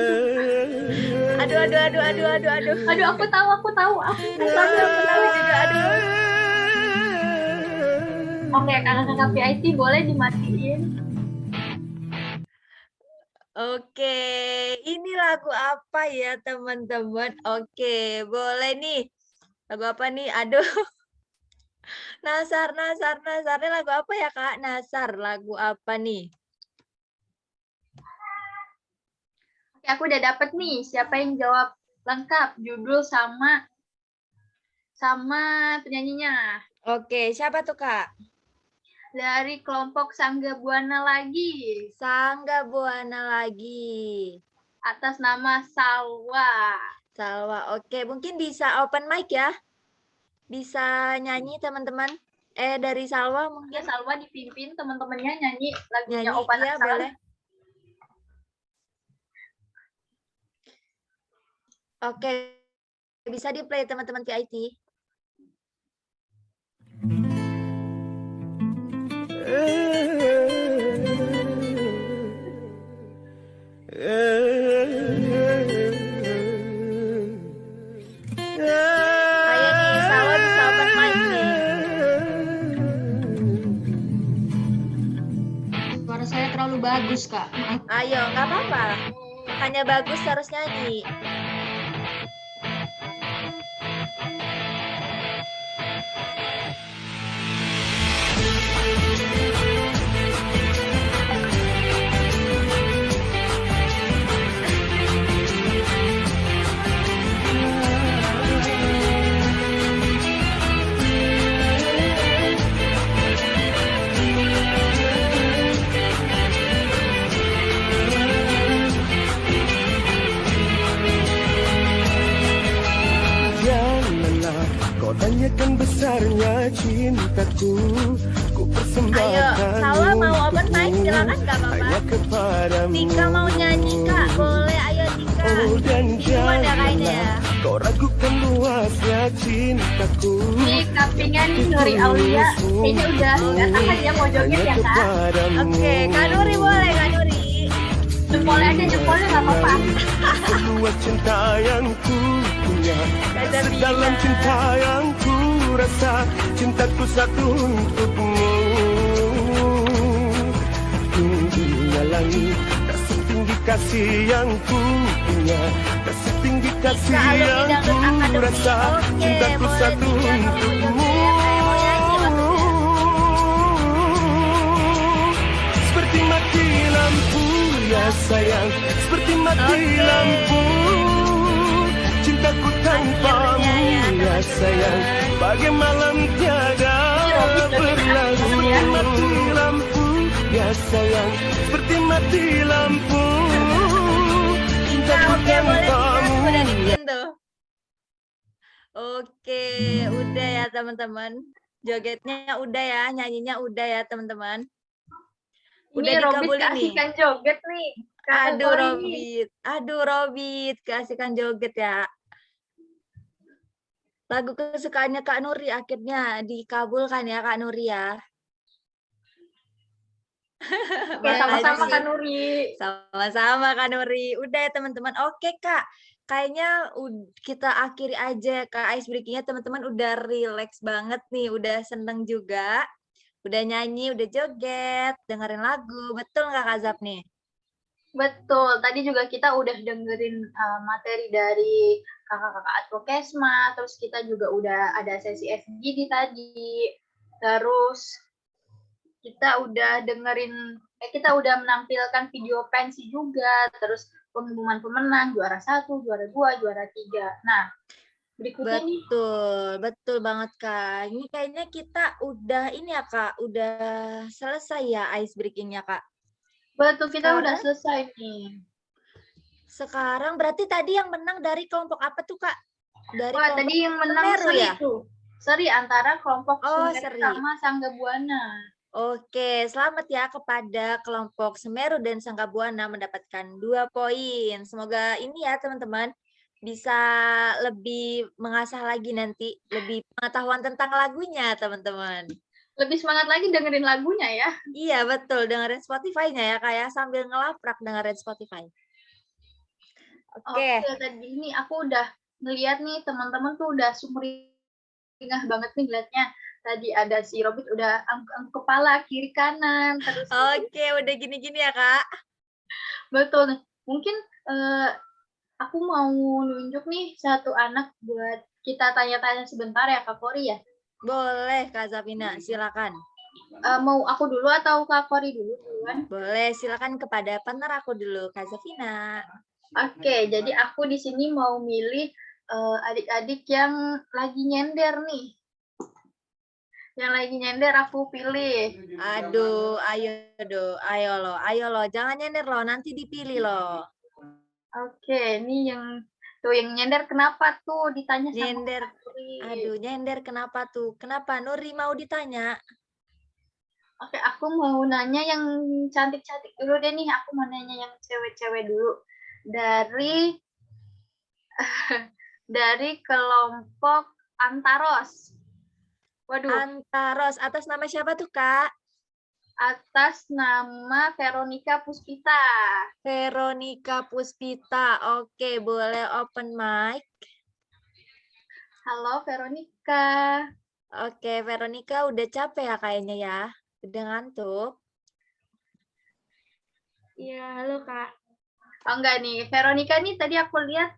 Aduh. Aduh, aku tahu. Aku tahu juga, aduh. Oke, kakak-kakak PIT boleh dimatiin. Oke, ini lagu apa ya teman-teman? Oke, boleh nih. Lagu apa nih? Aduh. Nasar. Ini lagu apa ya, Kak? Nasar, lagu apa nih? Oke, aku udah dapet nih. Siapa yang jawab lengkap judul sama penyanyinya? Oke, siapa tuh, Kak? Dari kelompok Sangga Buana Lagi. Sangga Buana Lagi. Atas nama Salwa. Oke, mungkin bisa open mic ya? Bisa nyanyi teman-teman? Dari Salwa mungkin? Ya, Salwa dipimpin teman-temannya nyanyi lagunya Opa Iya, Nasar. boleh. Oke, bisa di-play teman-teman PIT. Ayo nih, Salwa bisa open mic nih. Suara saya terlalu bagus, Kak. Maaf. Ayo, nggak apa-apa. Hanya bagus harus nyanyi. Janganlah kau tanyakan besarnya cintaku. Ku persembahkan. Ayo, Salwa mau open mic, silakan nggak apa-apa. Tika mau nyanyi, Kak. Boleh, ayo Tika. Oh, dan Cuma ada kayaknya ya. kau ragukan luasnya cintaku. Ini kapingan Nuri Aulia. Kayaknya udah nggak tahan ya mau joget ya, Kak? Oke, Kak Nuri boleh, Kak Nuri. Jempolnya aja, jempolnya nggak apa-apa. Seluas cinta yang ku punya, sedalam cinta yang ku rasa, cintaku satu untukmu. Tingginya langit, tak setinggi kasih yang ku punya, tak setinggi kasih yang ku rasa, cintaku satu untukmu. Seperti mati lampu ya sayang, seperti mati lampu. Cintaku tanpamu ya sayang, bagai malam tiada berlalu. Mati lampu ya sayang, seperti mati lampu. Cintaku tanpamu. Oke, udah ya teman-teman. Jogetnya udah ya, nyanyinya udah ya teman-teman. Udah Ini Robit dikabulin nih. keasikan joget nih. Kakak Aduh Kori ini. Robit, keasikan joget ya. Lagu kesukaannya Kak Nuri akhirnya dikabulkan ya Kak Nuri ya. Oke, sama-sama Kak Nuri. Sama-sama Kak Nuri. Udah ya teman-teman. Oke Kak, kayaknya kita akhiri aja Kak ice breaking-nya teman-teman. Udah relax banget nih, udah seneng juga. Udah nyanyi, udah joget, dengerin lagu. Betul nggak Kak Zap nih? Betul, tadi juga kita udah dengerin materi dari kakak-kakak Advokesma, terus kita juga udah ada sesi FGD tadi, terus kita udah kita udah menampilkan video pensi juga, terus pengumuman pemenang, juara 1, juara 2, juara 3. Nah, berikutnya nih. Betul banget Kak. Ini kayaknya kita udah ini ya Kak, udah selesai ya ice breaking-nya Kak. Betul, kita udah selesai nih. Sekarang berarti tadi yang menang dari kelompok apa tuh Kak? Dari Wah, tadi yang menang Semeru ya? Seri tuh. seri antara kelompok Oh, Semeru seri. sama Sangga Buana. Oke, selamat ya kepada kelompok Semeru dan Sangga Buana mendapatkan 2 poin. Semoga ini ya teman-teman bisa lebih mengasah lagi nanti, lebih pengetahuan tentang lagunya teman-teman. Lebih semangat lagi dengerin lagunya ya. Iya betul, dengerin Spotify-nya ya kayak sambil ngelaprak dengerin Spotify. Oke, tadi ini aku udah ngeliat nih teman-teman tuh udah sumringah banget nih liatnya. Tadi ada si Robert udah angkuk kepala kiri kanan terus. Oke, udah gini-gini ya Kak. Betul nih. Mungkin aku mau nunjuk nih satu anak buat kita tanya-tanya sebentar ya Kak Kori ya. Boleh Kak Zafina, silakan. Mau aku dulu atau Kak Kori dulu duluan? Boleh, silakan kepada partner aku dulu, Kak Zafina. Oke, jadi aku di sini mau milih adik-adik yang lagi nyender nih. Yang lagi nyender aku pilih. Aduh, ayo lo, jangan nyender lo, nanti dipilih lo. Oke, ini yang nyender kenapa tuh ditanya nyender. sama Nuri. Aduh, nyender kenapa tuh? Kenapa Nuri mau ditanya? Oke, aku mau nanya yang cantik-cantik dulu deh nih. Aku mau nanya yang cewek-cewek dulu. Dari kelompok Antaros. Waduh. Antaros, atas nama siapa tuh, Kak? Atas nama Veronica Puspita. Veronica Puspita. Oke, boleh open mic. Halo, Veronica. Oke, Veronica udah capek ya kayaknya ya? Udah ngantuk? Iya, halo Kak. Oh enggak nih, Veronica nih tadi aku lihat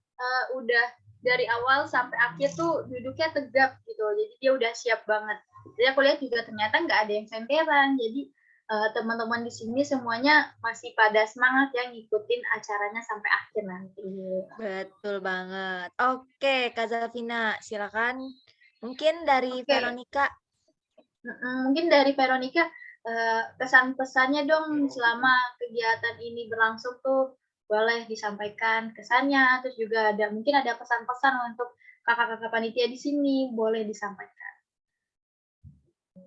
udah dari awal sampai akhir tuh duduknya tegap gitu. Jadi dia udah siap banget. Jadi aku lihat juga ternyata nggak ada yang senteran. Jadi teman-teman di sini semuanya masih pada semangat ya ngikutin acaranya sampai akhir nanti. Betul banget. Oke, Kak Zafina, silakan. Mungkin dari Veronica. Mungkin dari Veronica kesan-pesannya dong selama kegiatan ini berlangsung tuh boleh disampaikan kesannya, terus juga mungkin ada pesan-pesan untuk kakak-kakak panitia di sini, boleh disampaikan.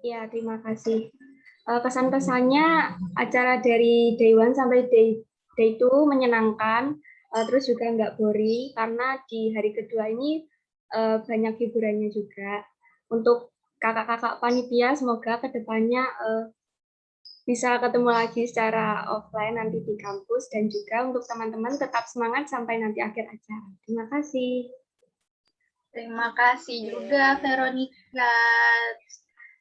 Ya, terima kasih. Kesan-pesannya acara dari day 1 sampai day 2 menyenangkan, terus juga nggak boring, karena di hari kedua ini banyak hiburannya juga. Untuk kakak-kakak panitia, semoga kedepannya bisa ketemu lagi secara offline nanti di kampus, dan juga untuk teman-teman tetap semangat sampai nanti akhir acara. Terima kasih. Terima kasih juga Veronica.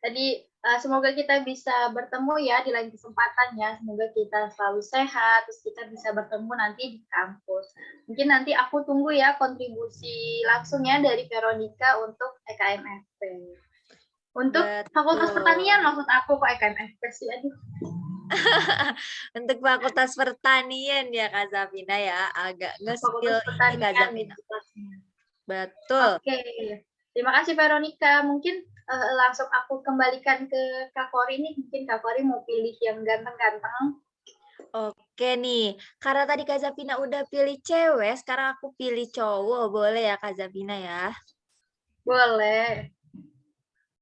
Tadi semoga kita bisa bertemu ya di lain kesempatan ya. Semoga kita selalu sehat, terus kita bisa bertemu nanti di kampus. Mungkin nanti aku tunggu ya kontribusi langsungnya dari Veronica untuk EKMFP. Untuk Fakultas Pertanian maksud aku kok EKMFP sih, aduh. Untuk Fakultas Pertanian ya Kak Zafina ya, agak nge-skill ini Kak Zafina. Betul. Oke, terima kasih Veronica. Mungkin langsung aku kembalikan ke Kak Kori nih. Mungkin Kak Kori mau pilih yang ganteng-ganteng. Oke nih, karena tadi Kak Zafina udah pilih cewek, sekarang aku pilih cowok. Boleh ya Kak Zafina ya? Boleh.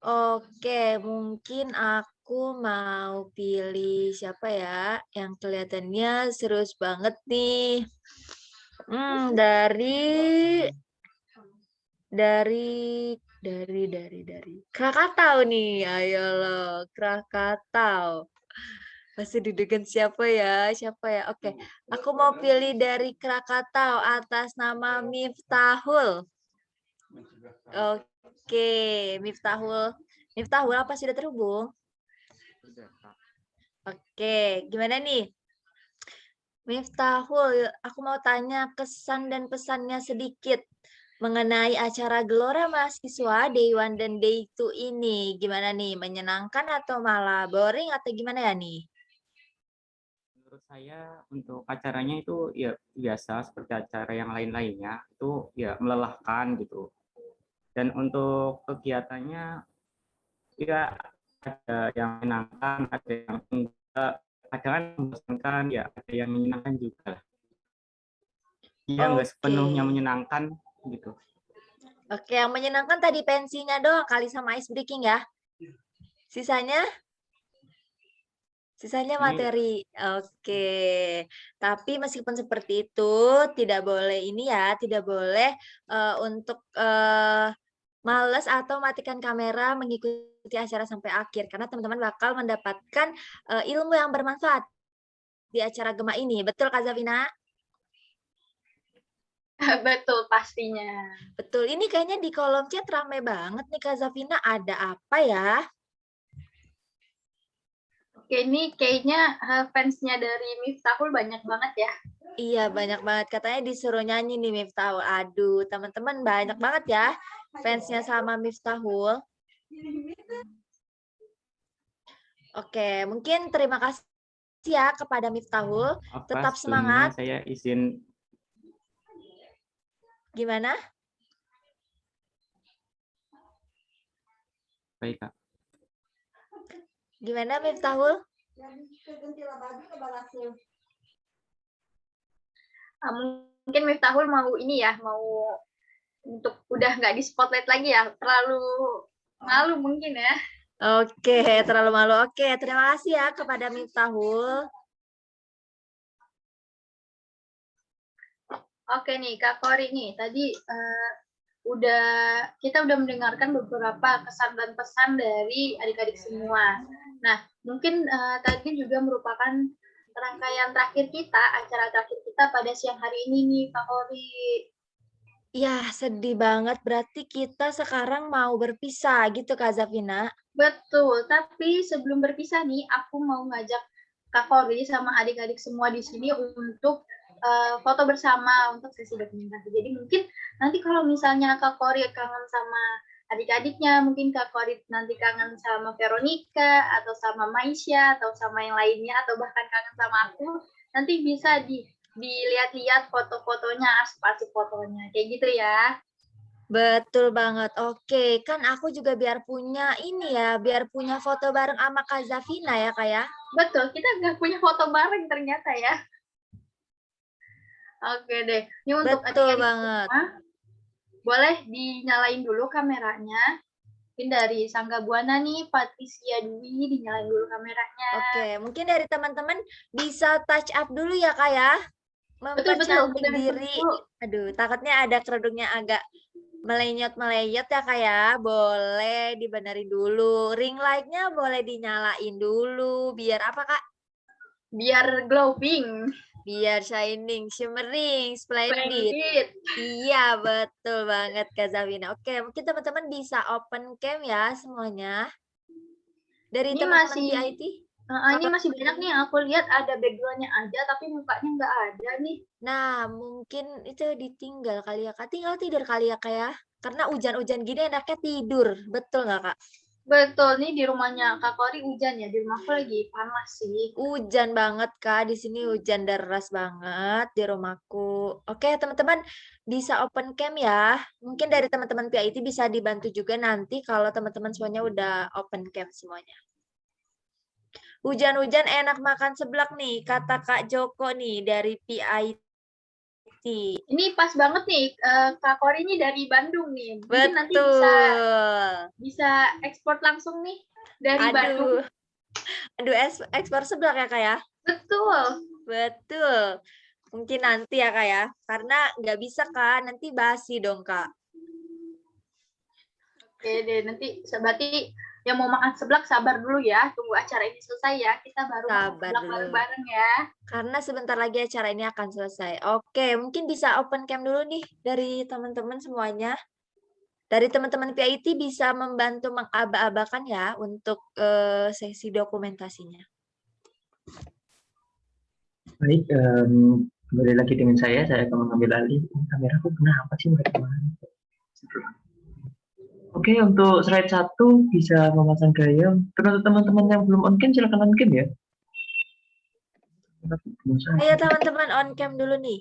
Oke, mungkin aku mau pilih siapa ya yang kelihatannya serius banget nih. Dari Krakatau nih. Ayo lo, Krakatau. Masih didegan siapa ya? Oke, aku mau pilih dari Krakatau atas nama Miftahul. Oke, Miftahul apa sudah terhubung? Oke, gimana nih? Miftahul, aku mau tanya kesan dan pesannya sedikit mengenai acara Gelora Mahasiswa Day 1 dan Day 2 ini. Gimana nih? Menyenangkan atau malah boring atau gimana ya nih? Menurut saya untuk acaranya itu ya biasa seperti acara yang lain-lainnya, itu ya melelahkan gitu. Dan untuk kegiatannya ya ada yang menyenangkan, ada yang enggak, ada kan membosankan, ya ada yang menyenangkan juga. Ya enggak sepenuhnya menyenangkan gitu. Oke, yang menyenangkan tadi pensinya doang kali sama ice breaking ya. Sisanya materi. Oke. Tapi meskipun seperti itu tidak boleh ini ya, tidak boleh untuk males atau matikan kamera mengikuti acara sampai akhir karena teman-teman bakal mendapatkan ilmu yang bermanfaat di acara Gema ini. Betul Kak Zafina? Betul pastinya. Betul. Ini kayaknya di kolom chat rame banget nih Kak Zafina. Ada apa ya? Oke, ini kayaknya fansnya dari Miftahul banyak banget ya. Iya, banyak banget. Katanya disuruh nyanyi nih Miftahul. Aduh, teman-teman banyak banget ya fansnya sama Miftahul. Oke, mungkin terima kasih ya kepada Miftahul. Maaf, Tetap Kak, sebelumnya semangat. saya izin. Gimana? Baik, Kak. Gimana Miftahul? Mungkin Miftahul mau ini ya, mau untuk udah nggak di spotlight lagi ya, terlalu malu mungkin ya. Oke, terlalu malu. Oke, terima kasih ya kepada Miftahul. Oke nih Kak Kori nih, tadi kita udah mendengarkan beberapa kesan dan pesan dari adik-adik semua. Nah, mungkin tadi juga merupakan rangkaian terakhir kita, acara terakhir kita pada siang hari ini nih Kak Kori. Ya, sedih banget. Berarti kita sekarang mau berpisah gitu Kak Zafina. Betul, tapi sebelum berpisah nih, aku mau ngajak Kak Kori sama adik-adik semua di sini untuk foto bersama untuk sesi dokumentasi. Jadi mungkin nanti kalau misalnya Kak Kori kangen sama adik-adiknya, mungkin Kak Kori nanti kangen sama Veronica, atau sama Maisha, atau sama yang lainnya, atau bahkan kangen sama aku, nanti bisa dilihat-lihat foto-fotonya, arsip fotonya, kayak gitu ya. Betul banget. Oke, kan aku juga biar punya ini ya, biar punya foto bareng sama Kak Zafina ya, Kak ya. Betul, kita nggak punya foto bareng ternyata ya. Oke deh, ini untuk betul adik-adik banget. semua, boleh dinyalain dulu kameranya. Mungkin dari Sangga Buana nih, Patricia Dwi, dinyalain dulu kameranya. Oke, mungkin dari teman-teman bisa touch up dulu ya Kak ya. Mempercantik diri. Aduh, takutnya ada kerudungnya agak melenyot-meleyot ya Kak ya. Boleh dibenerin dulu. Ring light-nya boleh dinyalain dulu. Biar apa Kak? Biar glowing. Biar shining, shimmering, splendid. Iya, betul banget Kak Zafina. Oke, mungkin teman-teman bisa open cam ya semuanya. Dari teman-teman PIT. Ini masih banyak nih yang aku lihat ada background-nya aja, tapi mukanya nggak ada nih. Nah, mungkin itu ditinggal kali ya Kak. Tinggal tidur kali ya Kak ya. Karena hujan-hujan gini enaknya tidur. Betul nggak Kak? Betul, nih di rumahnya Kak Kori hujan ya, di rumahku lagi panas sih. Hujan banget Kak, di sini hujan deras banget di rumahku. Oke teman-teman, bisa open cam ya. Mungkin dari teman-teman PIT bisa dibantu juga nanti kalau teman-teman semuanya udah open cam semuanya. Hujan-hujan enak makan seblak nih, kata Kak Joko nih dari PIT. Ini pas banget nih, Kak Kori ini dari Bandung nih. Mungkin nanti bisa ekspor langsung nih dari Bandung. Aduh, ekspor seblak ya Kak ya? Betul. Betul. Mungkin nanti ya Kak ya, karena nggak bisa Kak, nanti basi dong Kak. Oke deh, nanti berarti yang mau makan seblak sabar dulu ya, tunggu acara ini selesai ya, kita baru makan seblak bareng-bareng ya. Karena sebentar lagi acara ini akan selesai. Oke, mungkin bisa open cam dulu nih dari teman-teman semuanya. Dari teman-teman PIT bisa membantu mengaba-abakan ya untuk sesi dokumentasinya. Baik, kembali lagi dengan saya akan mengambil alih. Kameraku kenapa sih nggak kemana? Oke, untuk slide 1 bisa memasang gaya. Untuk teman-teman yang belum on cam, silakan on cam ya. Ayo teman-teman on cam dulu nih.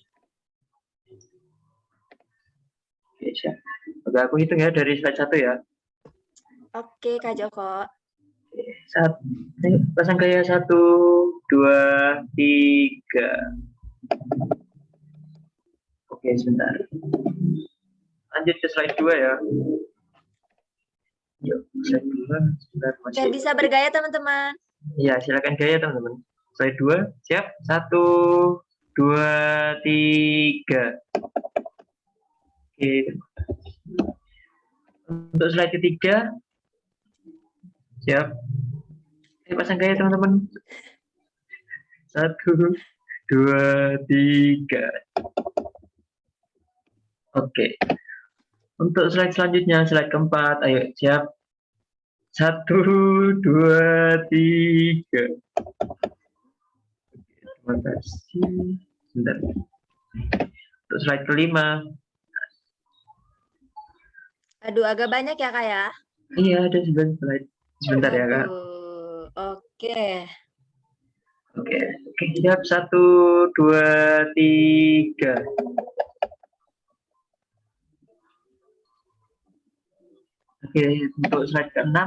Oke, siap. Oke, aku hitung ya dari slide 1 ya. Oke, Kak Joko. Pasang gaya 1, 2, 3. Oke, sebentar. Lanjut ke slide 2 ya. Yuk, slide 2. Sebentar, masih. Biar bisa bergaya teman-teman. Ya, silakan gaya teman-teman. Slide 2, siap? 1, 2, 3. Oke. Untuk slide ketiga, siap? Ayo pasang gaya teman-teman. 1, 2, 3. Oke. Untuk slide selanjutnya, slide keempat, ayo siap. 1, 2, 3. Terima kasih. Sebentar. Untuk slide kelima. Aduh, agak banyak ya, Kak ya? Iya, ada 9 slide. Sebentar ya, Kak. Oke. Oke, siap. 1, 2, 3. Oke, untuk slide ke-6.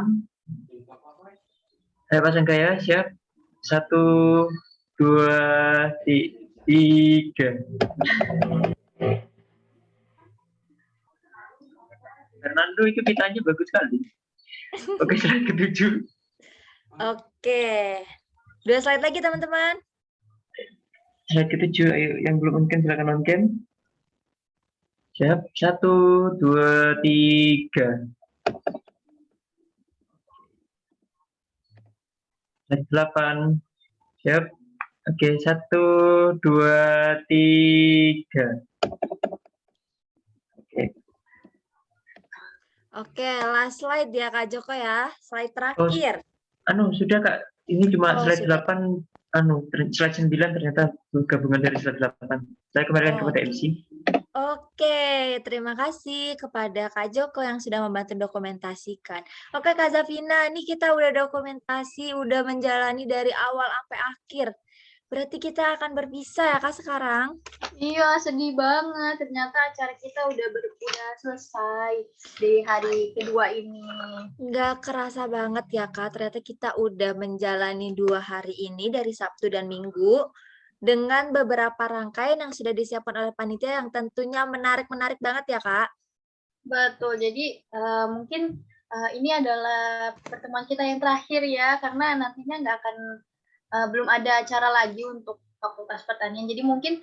Saya pasang gaya, siap. 1, 2, 3. Fernando itu pitanya bagus sekali. Oke, slide ke-7. Oke. 2 slide lagi teman-teman. Slide ke-7, ayo yang belum on cam silakan on cam. Siap, 1, 2, 3. Slide 8. Siap. Oke, 1, 2, 3. Oke. Oke, last slide ya Kak Joko ya. Slide terakhir. Sudah Kak. Ini cuma slide sudah. 8, slide 9 ternyata gabungan dari slide 8. Saya kembalikan kepada MC. Oke, terima kasih kepada Kak Joko yang sudah membantu dokumentasikan. Oke Kak Zafina, ini kita udah dokumentasi, udah menjalani dari awal sampai akhir. Berarti kita akan berpisah ya Kak sekarang? Iya, sedih banget. Ternyata acara kita udah selesai di hari kedua ini. Nggak kerasa banget ya Kak, ternyata kita udah menjalani 2 hari ini dari Sabtu dan Minggu dengan beberapa rangkaian yang sudah disiapkan oleh panitia yang tentunya menarik-menarik banget ya Kak. Betul, jadi mungkin ini adalah pertemuan kita yang terakhir ya, karena nantinya nggak akan belum ada acara lagi untuk Fakultas Pertanian. Jadi mungkin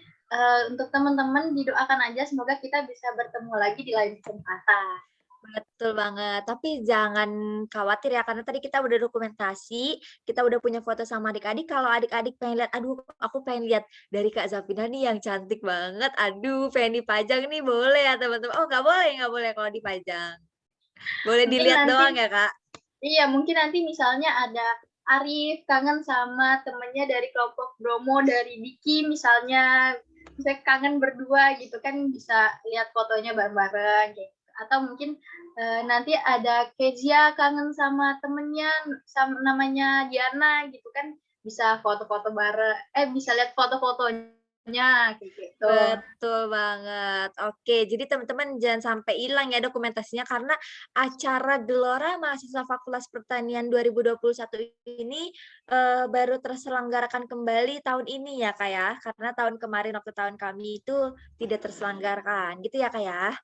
untuk teman-teman didoakan aja semoga kita bisa bertemu lagi di lain kesempatan. Betul banget, tapi jangan khawatir ya, karena tadi kita udah dokumentasi, kita udah punya foto sama adik-adik. Kalau adik-adik pengen lihat, aduh aku pengen lihat dari Kak Zafina nih yang cantik banget, aduh pengen dipajang nih, boleh ya teman-teman? Oh nggak boleh kalau dipajang. Boleh Mungkin dilihat nanti, doang ya Kak? Iya, mungkin nanti misalnya ada Arif kangen sama temennya dari kelompok Bromo, dari Diki misalnya, bisa kangen berdua gitu kan, bisa lihat fotonya bareng-bareng gitu. Atau mungkin nanti ada Kezia kangen sama temennya, sama namanya Diana gitu kan, bisa foto-foto bareng, bisa lihat foto-fotonya kayak gitu. Betul banget. Oke, jadi teman-teman jangan sampai hilang ya dokumentasinya, karena acara Gelora Mahasiswa Fakultas Pertanian 2021 ini baru terselenggarakan kembali tahun ini ya Kak ya, karena tahun kemarin waktu tahun kami itu tidak terselenggarakan, gitu ya Kak ya?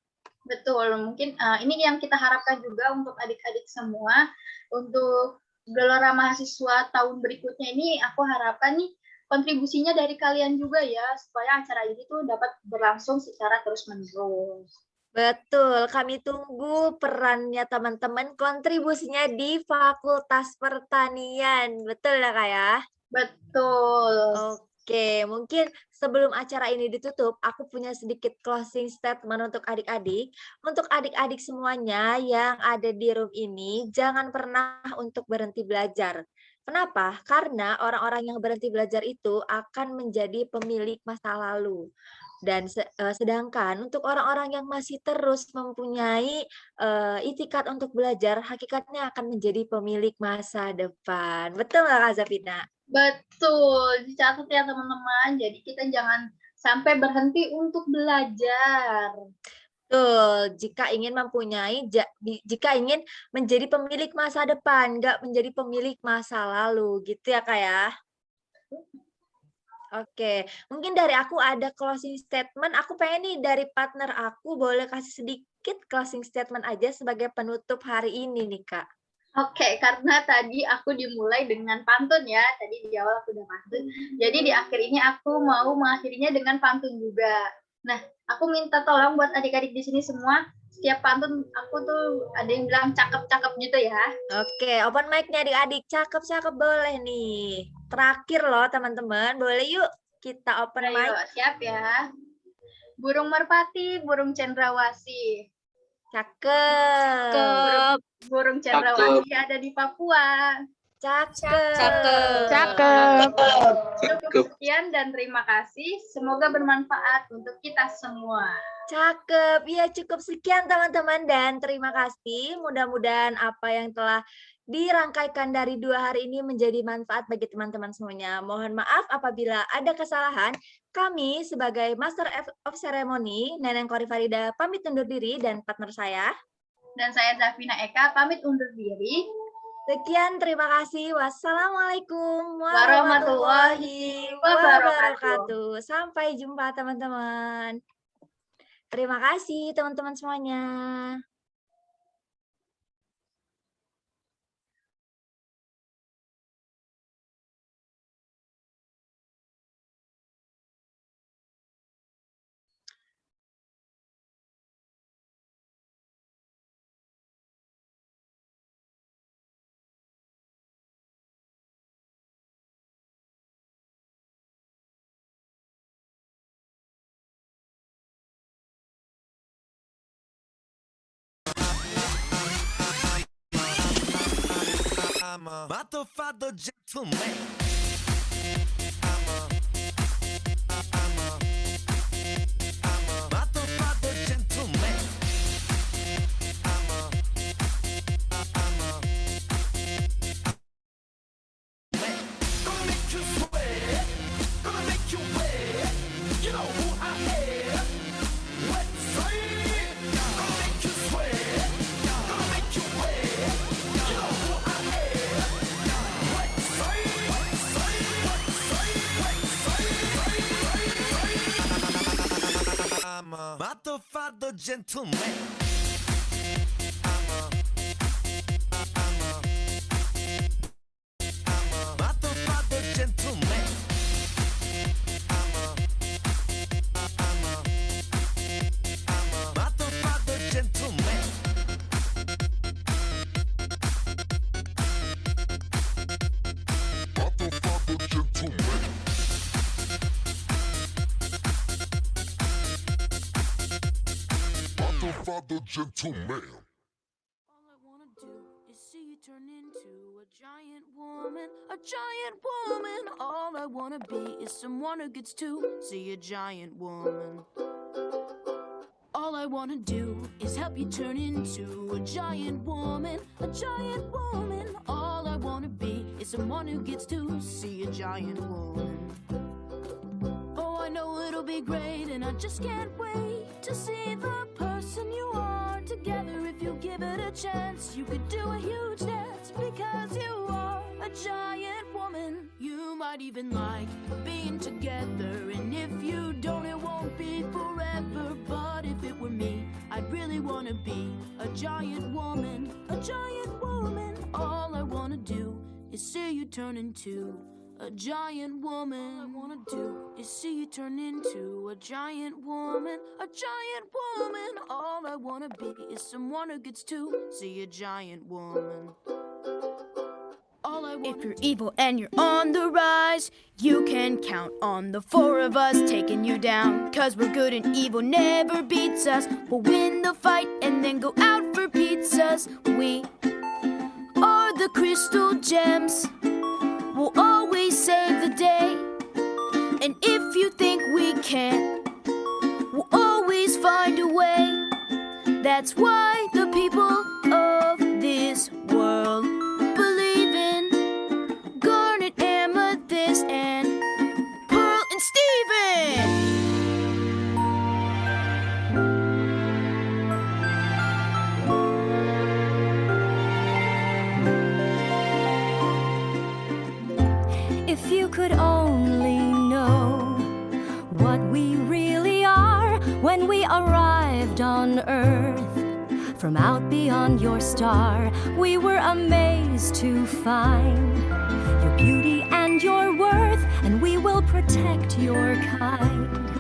Betul, mungkin ini yang kita harapkan juga untuk adik-adik semua, untuk Gelora Mahasiswa tahun berikutnya ini aku harapkan nih kontribusinya dari kalian juga ya, supaya acara ini tuh dapat berlangsung secara terus-menerus. Betul, kami tunggu perannya teman-teman, kontribusinya di Fakultas Pertanian. Betul ya Kak ya? Betul. Oke, mungkin sebelum acara ini ditutup, aku punya sedikit closing statement untuk adik-adik. Untuk adik-adik semuanya yang ada di room ini, jangan pernah untuk berhenti belajar. Kenapa? Karena orang-orang yang berhenti belajar itu akan menjadi pemilik masa lalu. Dan sedangkan untuk orang-orang yang masih terus mempunyai itikat untuk belajar, hakikatnya akan menjadi pemilik masa depan. Betul nggak Kak Zafina? Betul, dicatat ya teman-teman. Jadi kita jangan sampai berhenti untuk belajar. Betul, jika ingin menjadi pemilik masa depan, nggak menjadi pemilik masa lalu, gitu ya Kak ya? Oke, mungkin dari aku ada closing statement. Aku pengen nih dari partner aku boleh kasih sedikit closing statement aja sebagai penutup hari ini nih, Kak. Oke, karena tadi aku dimulai dengan pantun ya. Tadi di awal aku udah pantun. Jadi di akhir ini aku mau mengakhirinya dengan pantun juga. Nah, aku minta tolong buat adik-adik di sini semua, setiap pantun aku tuh ada yang bilang cakep-cakep gitu ya. Oke, open mic-nya adik-adik. Cakep-cakep boleh nih. Terakhir loh teman-teman, boleh yuk kita open mic. Ayo, siap ya. Burung merpati, burung cendrawasih. Cakep. Burung cendrawasih ada di Papua. Cakep. Cukup sekian dan terima kasih. Semoga bermanfaat untuk kita semua. Cakep. Ya, cukup sekian teman-teman dan terima kasih. Mudah-mudahan apa yang telah dirangkaikan dari 2 hari ini menjadi manfaat bagi teman-teman semuanya. Mohon maaf apabila ada kesalahan. Kami sebagai Master of Ceremony, Neneng Kori Farida pamit undur diri dan partner saya. Dan saya Zafina Eka pamit undur diri. Sekian, terima kasih. Wassalamualaikum warahmatullahi wabarakatuh. Sampai jumpa teman-teman. Terima kasih teman-teman semuanya. I'm a motherfucker gentleman. Motherfucker gentleman. Gonna make you sweat. Gonna make you wet. You know who I am. Let's say. Gonna make you sweat. Gonna make you wet. You know who I am. Let's say. I'm a motherfucker gentleman. Motherfucker gentleman. Motherfucker gentleman. Motherfucker gentleman. Motherfucker gentleman. See you turn into a giant woman, a giant woman. All I wanna be is someone who gets to see a giant woman. All I wanna do is help you turn into a giant woman, a giant woman. All I wanna be is someone who gets to see a giant woman. Oh, I know it'll be great, and I just can't wait to see the person you are together. If you give it a chance, you could do a huge dance because you are a giant woman. You might even like being together, and if you don't, it won't be forever. But if it were me, I'd really wanna be a giant woman, a giant woman. All I wanna do is see you turn into a giant woman. All I wanna do is see you turn into a giant woman, a giant woman. All I wanna be is someone who gets to see a giant woman. If you're evil and you're on the rise, you can count on the 4 of us taking you down. 'Cause we're good and evil never beats us. We'll win the fight and then go out for pizzas. We are the crystal gems. We'll always save the day. And if you think we can't, we'll always find a way. That's why the people of this world believe in Garnet, Amethyst, and Pearl and Steven. If you could only know what we really are when we arrived on Earth. From out beyond your star, we were amazed to find your beauty and your worth, and we will protect your kind.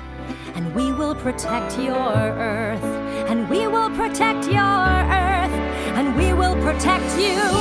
And we will protect your earth, and we will protect your earth, and we will protect you.